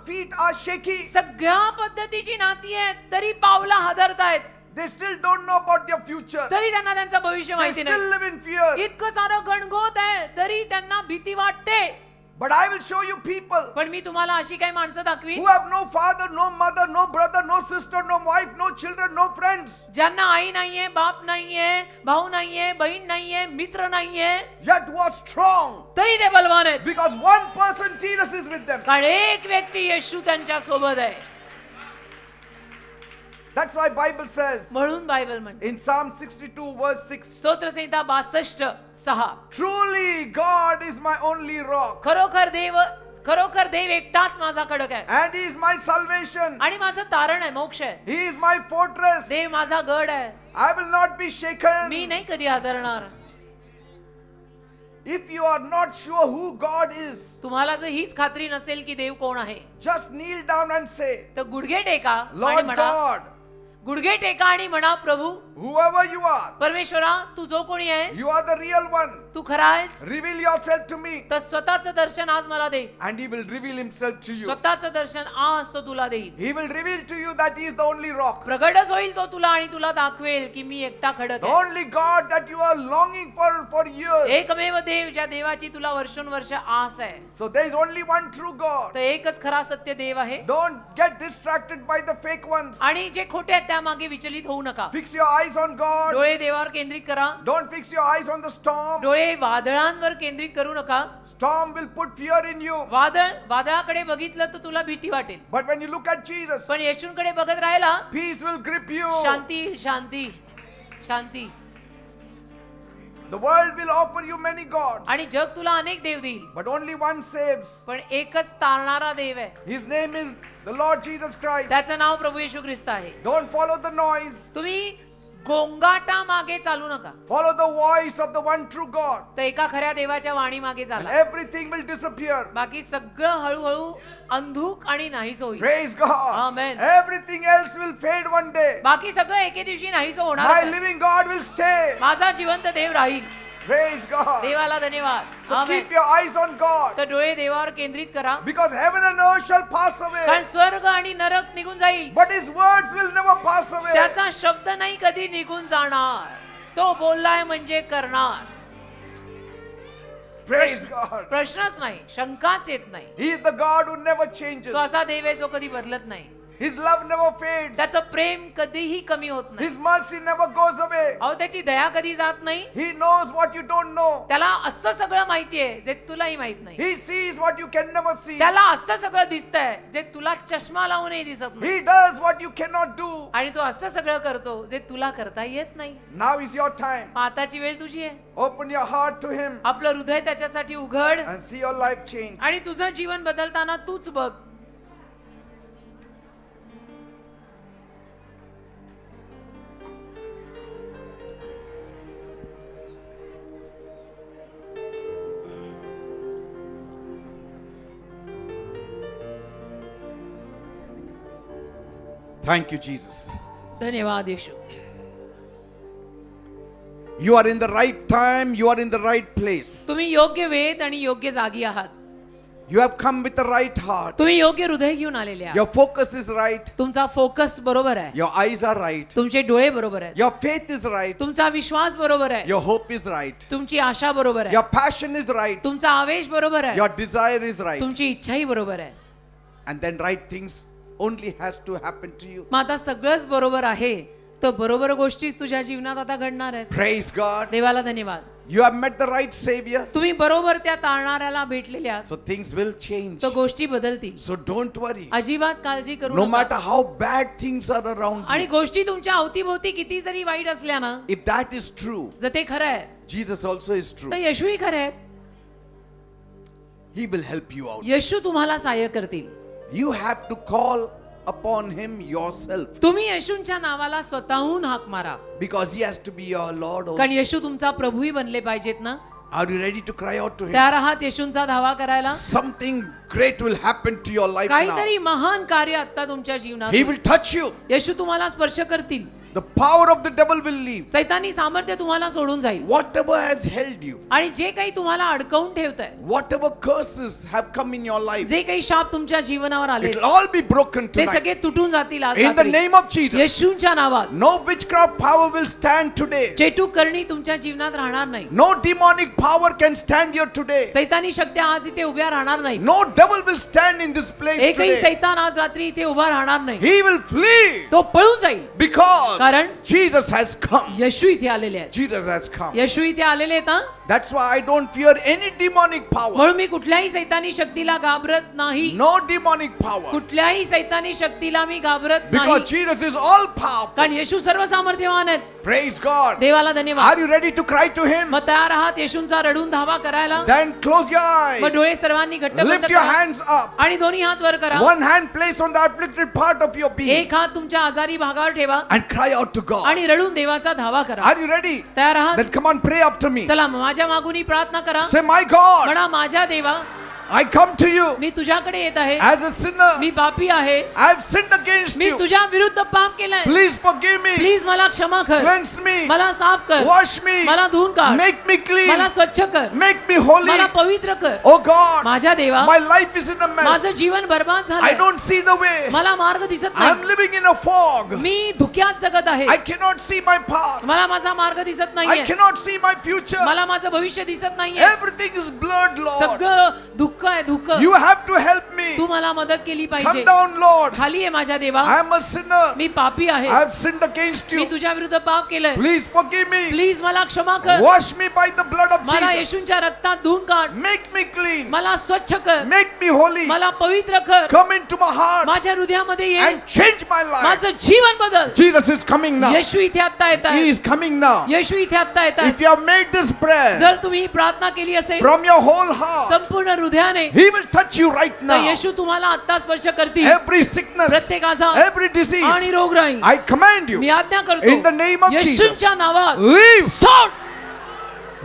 feet are shaky. सगळ्या पद्धतीची नाती आहेत, तरी पावलं हादरतायत. They still don't know about their future. तरी त्यांना त्यांचं भविष्य They माहिती still नाही. live in fear. इतकं सारं गणगोत आहे, तरी त्यांना भीती वाटते. But I will show you people पण मी तुम्हाला अशी काही माणसं दाखवी who have no father, no mother, no brother, no sister, no wife, no children, no friends. ज्यांना आई नाहीये, बाप नाहीये, भाऊ नाहीये, बहीण नाहीये, मित्र नाहीये, Yet who are strong. तरी ते बलवान आहेत. Because one person, Jesus, is with them. कारण एक व्यक्ती येशू त्यांच्या सोबत आहे. That's why Bible says म्हणून बायबल म्हणते in Psalm 62 verse 6, स्तोत्रसंहिता 62:6, truly God is my only rock खरोखर देव एकटाच माझा खडक आहे and He is my salvation. आणि माझं तारण आहे, मोक्ष आहे. He is my fortress. देव माझा गड आहे, I will not be shaken. मी नाही कधी हादरणार. If you are not sure who God is, तुम्हाला जर हीच खात्री नसेल की देव कोण आहे, just kneel down and say, तर गुडघे टेका आणि Lord म्हणा, God, गुडघे टेका आणि म्हणा, प्रभू whoever you are, परमेश्वरा तू जो कोणी आहेस, you are the real one. तू खरा आहेस, Reveal yourself to me. तर स्वतःचं दर्शन आज मला दे. And He will reveal Himself to you. स्वतःचं दर्शन आज तो तुला देईल. He will reveal to you that He is the only rock. प्रगटच होईल तो तुला आणि तुला दाखवेल की मी एकटा खडक The आहे. only God that you are longing for years. एकमेव देव, ज्या देवाची तुला वर्षोनवर्ष आस आहे. So there is only one true God. तर एकच खरा सत्य देव आहे. Don't get distracted by the fake ones. आणि जे खोटे आहेत त्यामागे विचलित होऊ नका. Fix your eyes on God. डोळे देवावर केंद्रित करा. Don't fix your eyes on the storm. डोळे वादळांवर केंद्रित करू नका. Storm will put fear in you. वादळाकडे बघितलं तर तुला भीती वाटेल, But when you look at Jesus, पण येशूंकडे बघत राहिला, peace will grip you. Shanti Shanti Shanti. The world will offer you many gods, आणि जग तुला अनेक देव देईल, but only one saves. पण एकच तारणारा देव आहे. His name is the Lord Jesus Christ. त्याचं नाव प्रभू येशू ख्रिस्त आहे. Don't follow the noise. तुम्ही गोंगाटा मागे चालू नका, Follow the voice of the one true God. तर एका खऱ्या देवाच्या वाणी मागे And चाला. everything will disappear. बाकी सगळं हळूहळू अंधुक आणि नाहीस होईल. Praise God. Amen. Everything else will fade one day. बाकी सगळं एके दिवशी नाहीस My होणार. living God will stay. माझा जिवंत देव राहील. Praise God. देवाला धन्यवाद. So amen. keep your eyes on God. तर डोळे देवावर केंद्रित करा, Because heaven and earth shall pass away. कारण स्वर्ग आणि नरक निघून जाईल, But His words will never pass away. त्याचा शब्द नाही कधी निघून जाणार. तो बोललाय म्हणजे करणार. Praise God. प्रश्नच नाही, शंकाच येत नाही. He is the God who never changes. तो असा देव आहे जो कधी बदलत नाही. His love never fades. त्याचं प्रेम कधीही कमी होत नाही. His mercy never goes away. अहो त्याची दया कधी जात नाही. He knows what you don't know. त्याला असं सगळं माहितीये जे तुलाही माहित नाही. He sees what you can never see. त्याला असं सगळं दिसतंय जे तुला चष्मा लावूनही दिसत नाही. He does what you cannot do. आणि तो असं सगळं करतो जे तुला करता येत नाही. Now is your time. आताची वेळ तुझी आहे. Open your heart to Him आपलं हृदय त्याच्यासाठी उघड and see your life change. आणि तुझं जीवन बदलताना तूच बघ. Thank you, Jesus. धन्यवाद येशू. You are in the right time. You are in the right place. तुम्ही योग्य वेळेत आणि योग्य जागी आहात. You have come with the right heart. तुम्ही योग्य हृदय घेऊन आलेले आहात. Your focus is right. तुमचा फोकस बरोबर आहे. Your eyes are right. तुमचे डोळे बरोबर आहेत. Your faith is right. तुमचा विश्वास बरोबर आहे. Your hope is right. तुमची आशा बरोबर आहे. Your passion is right. तुमचा आवेश बरोबर आहे. Your desire is right. तुमची इच्छाही बरोबर आहे. And then right things only has to happen to you. मग आता सगळंच बरोबर आहे तर बरोबर गोष्टीच तुझ्या जीवनात आता घडणार आहेत. Praise God. देवाला धन्यवाद. You have met the right Savior. तुम्ही बरोबर त्या तारणाऱ्याला भेटलेले आहात. So things will change. तर गोष्टी बदलतील. So don't worry. अजिबात काळजी करू No नका. matter how bad things are around आणि you. गोष्टी तुमच्या अवतीभोवती किती जरी वाईट असल्या ना, If that is true, जर ते खरं आहे Jesus also is true. तर येशूही खरं आहेत. He will help you out. येशू तुम्हाला सहाय्य करतील. You have to call upon Him yourself. तुम्ही येशूंच्या नावाला स्वतःहून हाक मारा. Because He has to be your Lord कारण also. येशू तुमचा प्रभूही बनले पाहिजेत ना. Are you ready to cry out to Him? तयार आहात येशूंचा धावा करायला. Something great will happen to your life now. काहीतरी महान कार्य आता तुमच्या जीवनात He will touch you. येशू तुम्हाला स्पर्श करतील. The power of the devil will leave. सैतानी सामर्थ्य तुम्हाला सोडून जाईल. Whatever has held you, आणि जे काही तुम्हाला अडकवून ठेवतंय, whatever curses have come in your life, जे काही शाप तुमच्या जीवनावर आले, it will all be broken ते tonight. सगळे तुटून जातील आज In the रात्री. name of Jesus. येशूंच्या नावात. No witchcraft power will stand today. चेटू करणी तुमच्या जीवनात राहणार नाही. No demonic power can stand here today. सैतानी शक्त्या आज इथे उभ्या राहणार नाही. No devil will stand in this place एकही today. सैतान आज रात्री इथे उभा राहणार नाही. He will flee तो पळून जाईल. because कारण Jesus has come. येशू इथे आलेले आहेत. Jesus has come. येशू इथे आलेले आहेत. That's why I don't fear any demonic power. म्हणून मी कुठल्याही सैतानी शक्तीला घाबरत नाही. No demonic power. कुठल्याही सैतानी शक्तीला मी घाबरत नाही. Because Jesus is all powerful. कारण येशू सर्व सामर्थ्यवान आहेत. Praise God. देवाला धन्यवाद. Are you ready to cry to Him? मग तयार आहात येशूंचा रडून धावा करायला. Then close your eyes. मग डोळे सर्वांनी घट्ट बंद Lift your करा hands up. आणि दोन्ही हात वर करा. One hand place on the afflicted part of your being एक हात तुमच्या आजारी भागावर ठेवा and cry out to God. आणि रडून देवाचा धावा करा. Are you ready? तयार आहात? Then come on, pray after me. चला मग माझ्या मागून ही प्रार्थना करा. Say, my God, म्हणा माझ्या देवा I come to you मी तुझ्याकडे येत आहे. as a sinner. मी पापी आहे. I have sinned against me you. तुझ्या विरुद्ध पाप केलंय. Please forgive me. प्लीज मला क्षमा कर. Cleanse me. मला साफ कर. Wash me. मला धुवून काढ. Make me clean. मला स्वच्छ कर. Make me holy. मला पवित्र कर. Oh God, माझ्या देवा my life is in a mess. माझं जीवन बर्बाद I झालंय. don't see the way. मला मार्ग दिसत I'm नाही. living in a fog. मी धुक्यात जगत आहे. I cannot see my path. मला माझा मार्ग दिसत I नाहीये. cannot see my future. मला माझं भविष्य दिसत नाहीये. Everything is blurred, Lord. सगळं दुःख आहे दुःख. You have to help me. तू मला मदत केली Come पाहिजे. down, Lord. खाली आहे माझ्या देवा. I am a sinner. मी पापी आहे. I have sinned against me you. तुझ्या विरुद्ध पाप केलंय. Please forgive me. प्लीज मला क्षमा कर. Wash me by the blood of मला Jesus. येशूंच्या रक्तात धुवून काढ. Make me clean. मला स्वच्छ कर. Make me holy. मला पवित्र कर. Come into my heart माझ्या हृदयामध्ये ये. and change my life. माझं जीवन बदल. Jesus is coming now. येशू इथे आता येत He आहे. is coming now. येशू इथे आता येत आहे. If you have made this prayer जर तुम्ही ही प्रार्थना केली असेल from your whole heart, संपूर्ण हृदयाने He will touch you right तर now. येशू तुम्हाला आता स्पर्श करतील. Every sickness, प्रत्येक आजार every disease, आणि रोगराई I command you, मी आज्ञा करतो in the name of Jesus, येशूंच्या नावात leave. सोड.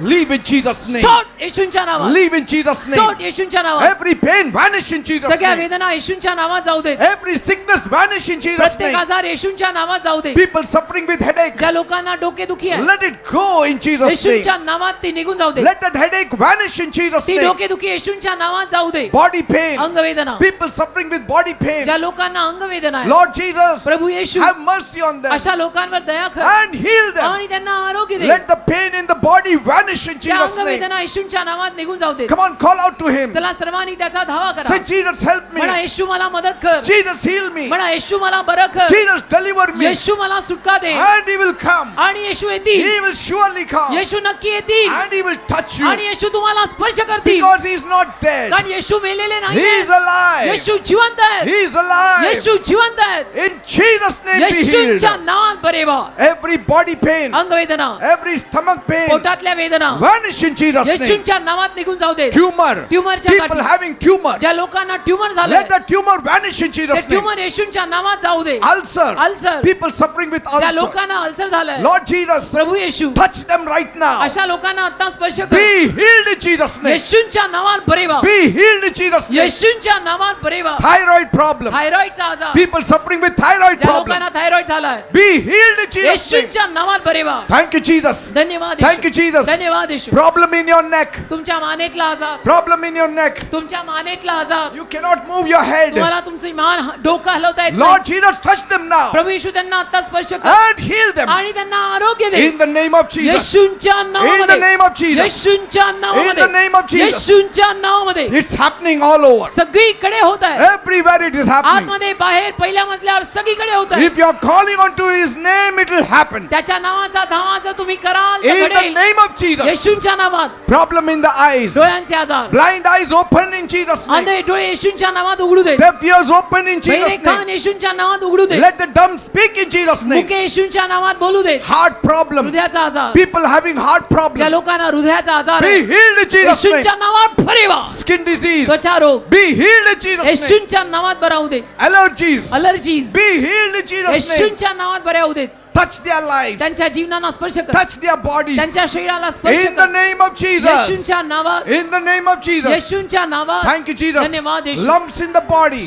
Leave in Jesus' name. सोड येशूंच्या नावात. Leave in Jesus' name. सोड येशूंच्या नावात. Every pain vanish in Jesus' सगळ्या name. वेदना येशूंच्या नावात जाऊ देत. Every sickness vanish in Jesus' प्रत्येक name. आजार येशूंच्या नावात जाऊ दे. People suffering with headache, ज्या लोकांना डोकेदुखी आहे let it go in Jesus' name. येशूंच्या नावात ती निघून जाऊ दे. Let that headache vanish in Jesus' ती name. डोकेदुखी येशूंच्या नावात जाऊ दे. Body pain, अंगवेदना people suffering with body pain, ज्या लोकांना अंगवेदना आहे Lord Jesus, Prabhu Yeshu have mercy on them अशा लोकांवर दया कर and heal them. आणि त्यांना आरोग्य दे. Let the pain in the body vanish vanish in त्या Jesus' name. अंगवेदना येशूंच्या नावात निघून जाऊ दे. Come on, call out to him. चला सर्वांनी त्याचा धावा करा. Say, Jesus, help me. म्हणा येशू मला मदत कर. Jesus, heal me. म्हणा येशू मला बरं कर. Jesus, deliver me. येशू मला सुटका दे. And he will come. आणि येशू येतील. He will surely come. येशू नक्की येतील. And he will touch you. आणि येशू तुम्हाला स्पर्श करतील. Because he is not dead. कारण येशू मेलेले नाही. He is alive. येशू जिवंत आहेत. He is alive. येशू जिवंत आहेत. In Jesus' name be healed. येशूंच्या नावात बरे व्हा. Every body pain, अंगवेदना, every stomach pain, पोटातल्या वेदना vanish in Jesus' name. येशूंच्या नावात निघून जाऊ दे. Tumor, ट्यूमरच्या people गाठी. having tumor, ज्या लोकांना ट्यूमर झालं let the tumor vanish in ते Jesus' name. ट्यूमर येशूंच्या नावात जाऊ दे. Ulcer, ulcer, people suffering with ज्या ulcer. लोकांना अल्सर झालंय Lord Jesus, प्रभू येशू touch them right now. अशा लोकांना आता स्पर्श कर. Be healed in Jesus' name. येशूंच्या नावात बरे व्हा. Be healed in Jesus' name. येशूंच्या नावात बरे व्हा. Thyroid problem, थायरॉइडचा आजार, people suffering with thyroid ज्या problem. लोकांना थायरॉइड झालाय Be healed in Jesus' name. येशूंच्या नावात बरे व्हा. Thank you, Jesus. धन्यवाद Thank you, येशू. Jesus. धन्यवाद येशू. Problem in your neck, तुमच्या मानेतला आजार, problem in your neck. तुमच्या मानेतला आजार, You cannot move your head. तुम्हाला तुमची मान डोकं हलवता येत Lord नाही. Jesus, touch them now प्रभू येशू त्यांना आता स्पर्श कर and heal them आणि त्यांना आरोग्य दे. in the name of Jesus. येशूंच्या In the नावामध्ये, name of Jesus. येशूंच्या In the name नावामध्ये, of Jesus. येशूंच्या नावामध्ये It's happening all over. सगळीकडे होत आहे. Everywhere it is happening. आतमध्ये बाहेर पहिल्या मजल्यावर सगळीकडे होत आहे. If you are calling onto His name, it will happen. त्याच्या नावाचा धावा जर तुम्ही कराल तर In the घडेल. name of Jesus. येशूंच्या नावात Problem in the eyes. डोळ्यांचे आजार, Blind eyes open in Jesus' name. अंधे डोळे येशूंच्या नावात उघडू देत. Deaf ears open in बहिरे Jesus' कान name. येशूंच्या नावात उघडू देत. Let the dumb speak in Jesus' name. मुके येशूंच्या नावात बोलू देत. Heart problem. हृदयाचा आजार, People having heart ज्या problem. लोकांना हृदयाचा आजार Be आहे healed in Jesus' येशूंच्या name. नावात बरे व्हा. Skin disease. त्वचा रोग Be healed in Jesus' name. येशूंच्या नावात बरा होऊ दे. Allergies. Allergies Be healed in Jesus' name. येशूंच्या नावात बऱ्या होऊ देत. Touch their lives. त्यांच्या जीवनाला स्पर्श कर. Touch their bodies. त्यांच्या शरीराला स्पर्श In the कर. name of Jesus. येशूंच्या नावात, In the name of Jesus. येशूंच्या नावात. Thank you, Jesus. धन्यवाद येशू. Lumps in the body.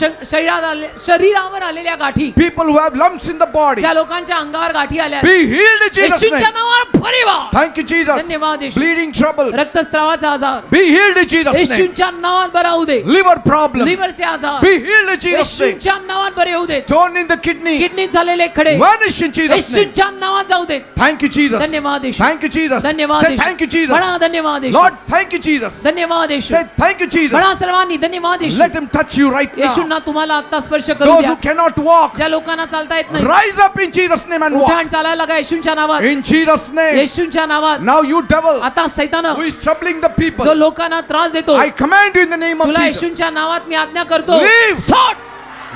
शरीरावर आलेल्या गाठी, People who have lumps in the body. ज्या लोकांच्या अंगावर गाठी आल्या Be healed in Jesus' येशूंच्या name. नावावर बरे व्हा. Thank you, Jesus. धन्यवाद येशू. Bleeding trouble. रक्तस्रावाचा आजार Be healed in Jesus' name. येशूंच्या नावात बरा होऊ दे. Liver problem. लिव्हरचे आजार Be healed in Jesus' name. येशूंच्या नावात बरे होऊ देत. Stone in the kidney. किडनीत झालेले खडे Vanish in Jesus' name. येशूंच्या नावात जाऊ देत. Thank you, Jesus. धन्यवाद येशू. Thank you, Jesus. धन्यवाद Say Yeshu. thank you, Jesus. म्हणा धन्यवाद येशू. Lord, thank you, Jesus. धन्यवाद येशू. Say thank you, Jesus. म्हणा सर्वांनी धन्यवाद येशू. Let him touch you right now. येशूंना तुम्हाला आता स्पर्श करू Those द्या. who cannot walk, ज्या लोकांना चालता येत नाही rise up in Jesus' name and उठा walk. आणि चालायला लागा येशूंच्या नावात. In Jesus' name. येशूंच्या नावात. Now you devil आता सैतान who is troubling the जो people, लोकांना त्रास देतो I command you in the name of तुला Jesus. येशूंच्या नावात मी आज्ञा करतो. Leave. सोड.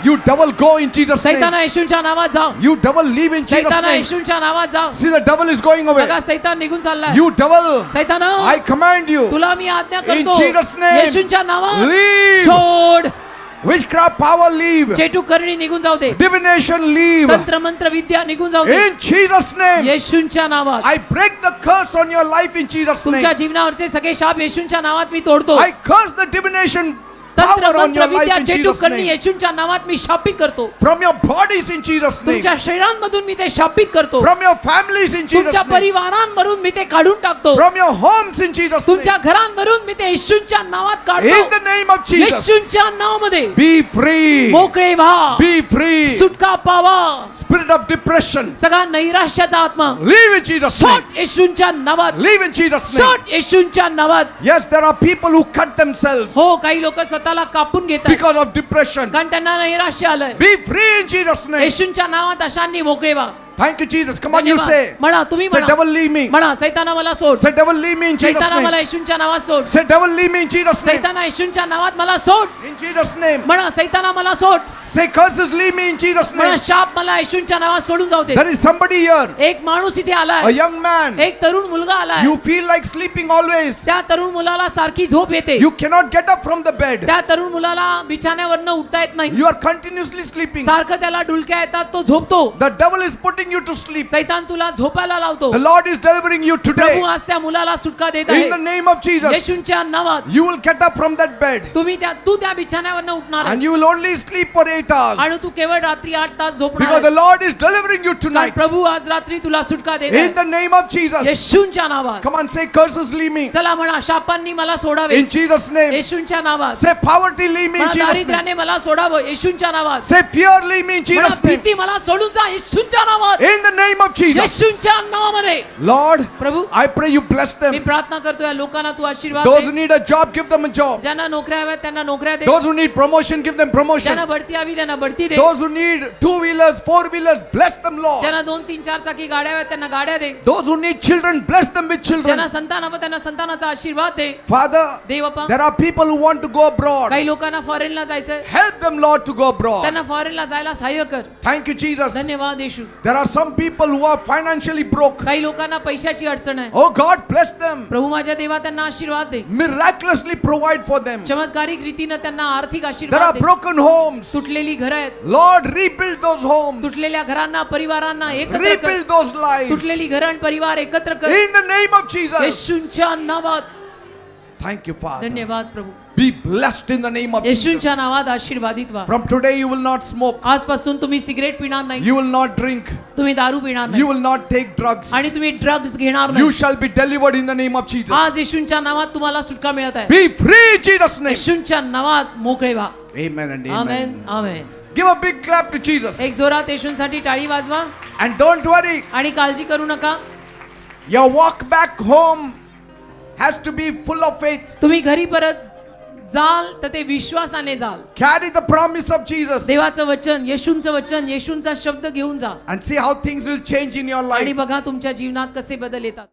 You devil, go in Jesus' सैताना name. येशूंच्या नावात जा. You devil, leave in Jesus' सैताना name. येशूंच्या नावात जा. See, the devil is going away. बघा सैतान निघून चाललाय. You devil, सैतान I command you. तुला मी आज्ञा In करतो Jesus' name. येशूंच्या नावात Leave. सोड. Witchcraft power, leave. चेटू करणी निघून जाऊ दे. Divination, leave. तंत्र मंत्र विद्या निघून जाऊ दे. In Jesus' name. येशूंच्या नावात. I break the curse on your life in Jesus' तुमच्या name. जीवनावरचे सगळे शाप येशूंच्या नावात मी तोडतो. I curse the divination तंत्र power on मंत्र your life Vidya in चेटू Jesus' करणी name. येशूंच्या नावात मी शापित करतो. From your bodies in Jesus' name. तुमच्या शरीरांमधून मी ते शापित करतो. From your families in Jesus' तुमच्या name. परिवारांवरून मी ते काढून टाकतो. From your homes in Jesus' name. तुमच्या घरांवरून मी ते येशूंच्या नावात In काढतो. the name of Jesus. येशूंच्या नावामध्ये Be free. मोकळे व्हा. Be free. सुटका पावा. Spirit of depression. सगळा नैराश्याचा आत्मा Leave in Jesus' name. सोड येशूंच्या नावात. Leave in Jesus' name. सोड येशूंच्या नावात. Yes, there are people who cut themselves हो काही लोक स्वतःला कापून घेतात because of depression. कारण त्यांना नैराश्य आलंय. Be free in Jesus' name. येशूंच्या नावात अशांनी मोकळे व्हा. Thank you, Jesus. Come on, you धन्यवाद. say. म्हणा तुम्ही Say, म्हणा. devil, leave me. म्हणा सैताना मला सोड. Say, devil, leave me in Jesus' सैताना मला name. येशूंच्या नावात सोड. Say, devil, leave me in Jesus' name. सैताना येशूंच्या नावात मला सोड. In Jesus' name. म्हणा सैताना मला सोड. Say, curses, leave me in Jesus' म्हणा name. शाप मला येशूंच्या नावात सोडून जाऊ दे. There is somebody here, एक माणूस इथे a आलाय. young man. एक तरुण मुलगा आलाय. You feel like sleeping always. त्या तरुण मुलाला सारखी झोप येते. You cannot get up from the bed. त्या तरुण मुलाला बिछाण्यावरनं उठता येत नाही. You are continuously sleeping. सारखं त्याला डुलक्या येतात. तो झोपतो. The devil is putting you to sleep. सैतान तुला झोपायला लावतो. The Lord is delivering you today. प्रभू आज त्या मुलाला सुटका देत In the आहे. name of Jesus. येशूंच्या नावात. You will get up from that bed. तू त्या बिछाण्यावरनं उठणार And आहेस. you will only sleep for 8 hours. आणि तू केवळ रात्री 8 तास झोपणार Because the आहेस. Lord is delivering you कारण tonight. प्रभू आज रात्री तुला सुटका देत In आहे. the name of Jesus. येशूंच्या नावात. Come on, say curses leave me. चला म्हणा शापांनी मला सोडावे. In Jesus' name. येशूंच्या नावात. Say poverty leave me in म्हणा Jesus' name. दारिद्र्याने मला सोडावं. येशूंच्या नावात. Say fear leave me in म्हणा Jesus' name. भीती मला सोडून जा. येशूंच्या नावात. नावात In the name of Jesus. येशूच्या नावामध्ये Lord, Prabhu I pray you bless me them. प्रार्थना करतो या लोकांना तू आशीर्वाद Those they. who need a job, give them a job. ज्यांना नोकऱ्या हव्यात त्यांना नोकऱ्या दे. Those who need promotion, give them promotion. ज्यांना बढती हवी त्यांना बढती दे. Those who need 2-wheelers, 4-wheelers, bless them, Lord. ज्यांना 2-3-4 चाकी गाड्या हव्यात त्यांना गाड्या दे. Those who need children, bless them with children. ज्यांना संतान हवं त्यांना संतानाचा आशीर्वाद दे. Father, Dev Bappa there are people who want to go abroad. काही लोकांना फॉरेनला जायचंय Help them, Lord, to go abroad. त्यांना फॉरेनला जायला सहाय्य कर. Thank you, Jesus. धन्यवाद येशू. There are some people who are financially broke. काही लोकांना पैशाची अडचण आहे. Oh God, bless them. प्रभू माझ्या देवा त्यांना आशीर्वाद दे. Miraculously provide for them. चमत्कारिक रीतीनं त्यांना आर्थिक There आशीर्वाद are दे. broken homes. तुटलेली घरं आहेत. Lord, rebuild those homes. तुटलेल्या घरांना परिवारांना एकत्र कर. Rebuild those lives. तुटलेली घरं आणि परिवार एकत्र कर. In the name of Jesus. येशूच्या नावात Thank you, Father. धन्यवाद प्रभू. Be blessed in the name of Jesus. येशूच्या नावात आशीर्वादित व्हा. From today, you will not smoke. आजपासून तुम्ही सिगरेट पिणार नाही. You will not drink. तुम्ही दारू पिणार You नाही will not take drugs. आणि तुम्ही ड्रग्ज घेणार You नाही. shall be delivered in the name of Jesus. आज येशूच्या नावात तुम्हाला सुटका मिळत आहे. Be free in Jesus' name. येशूच्या नावात मोकळे व्हा. Amen and amen amen. Amen. Give a big clap to Jesus. एक जोरात येशूसाठी टाळी वाजवा And don't worry, आणि काळजी करू नका. your walk back home has to be full of faith. तुम्ही घरी परत जाल तर ते विश्वासाने जाल. Carry the promise of Jesus देवाचं वचन, येशूंचं वचन, येशूंचा शब्द घेऊन जा and see how things will change in your आणि life. बघा तुमच्या जीवनात कसे बदल येतात.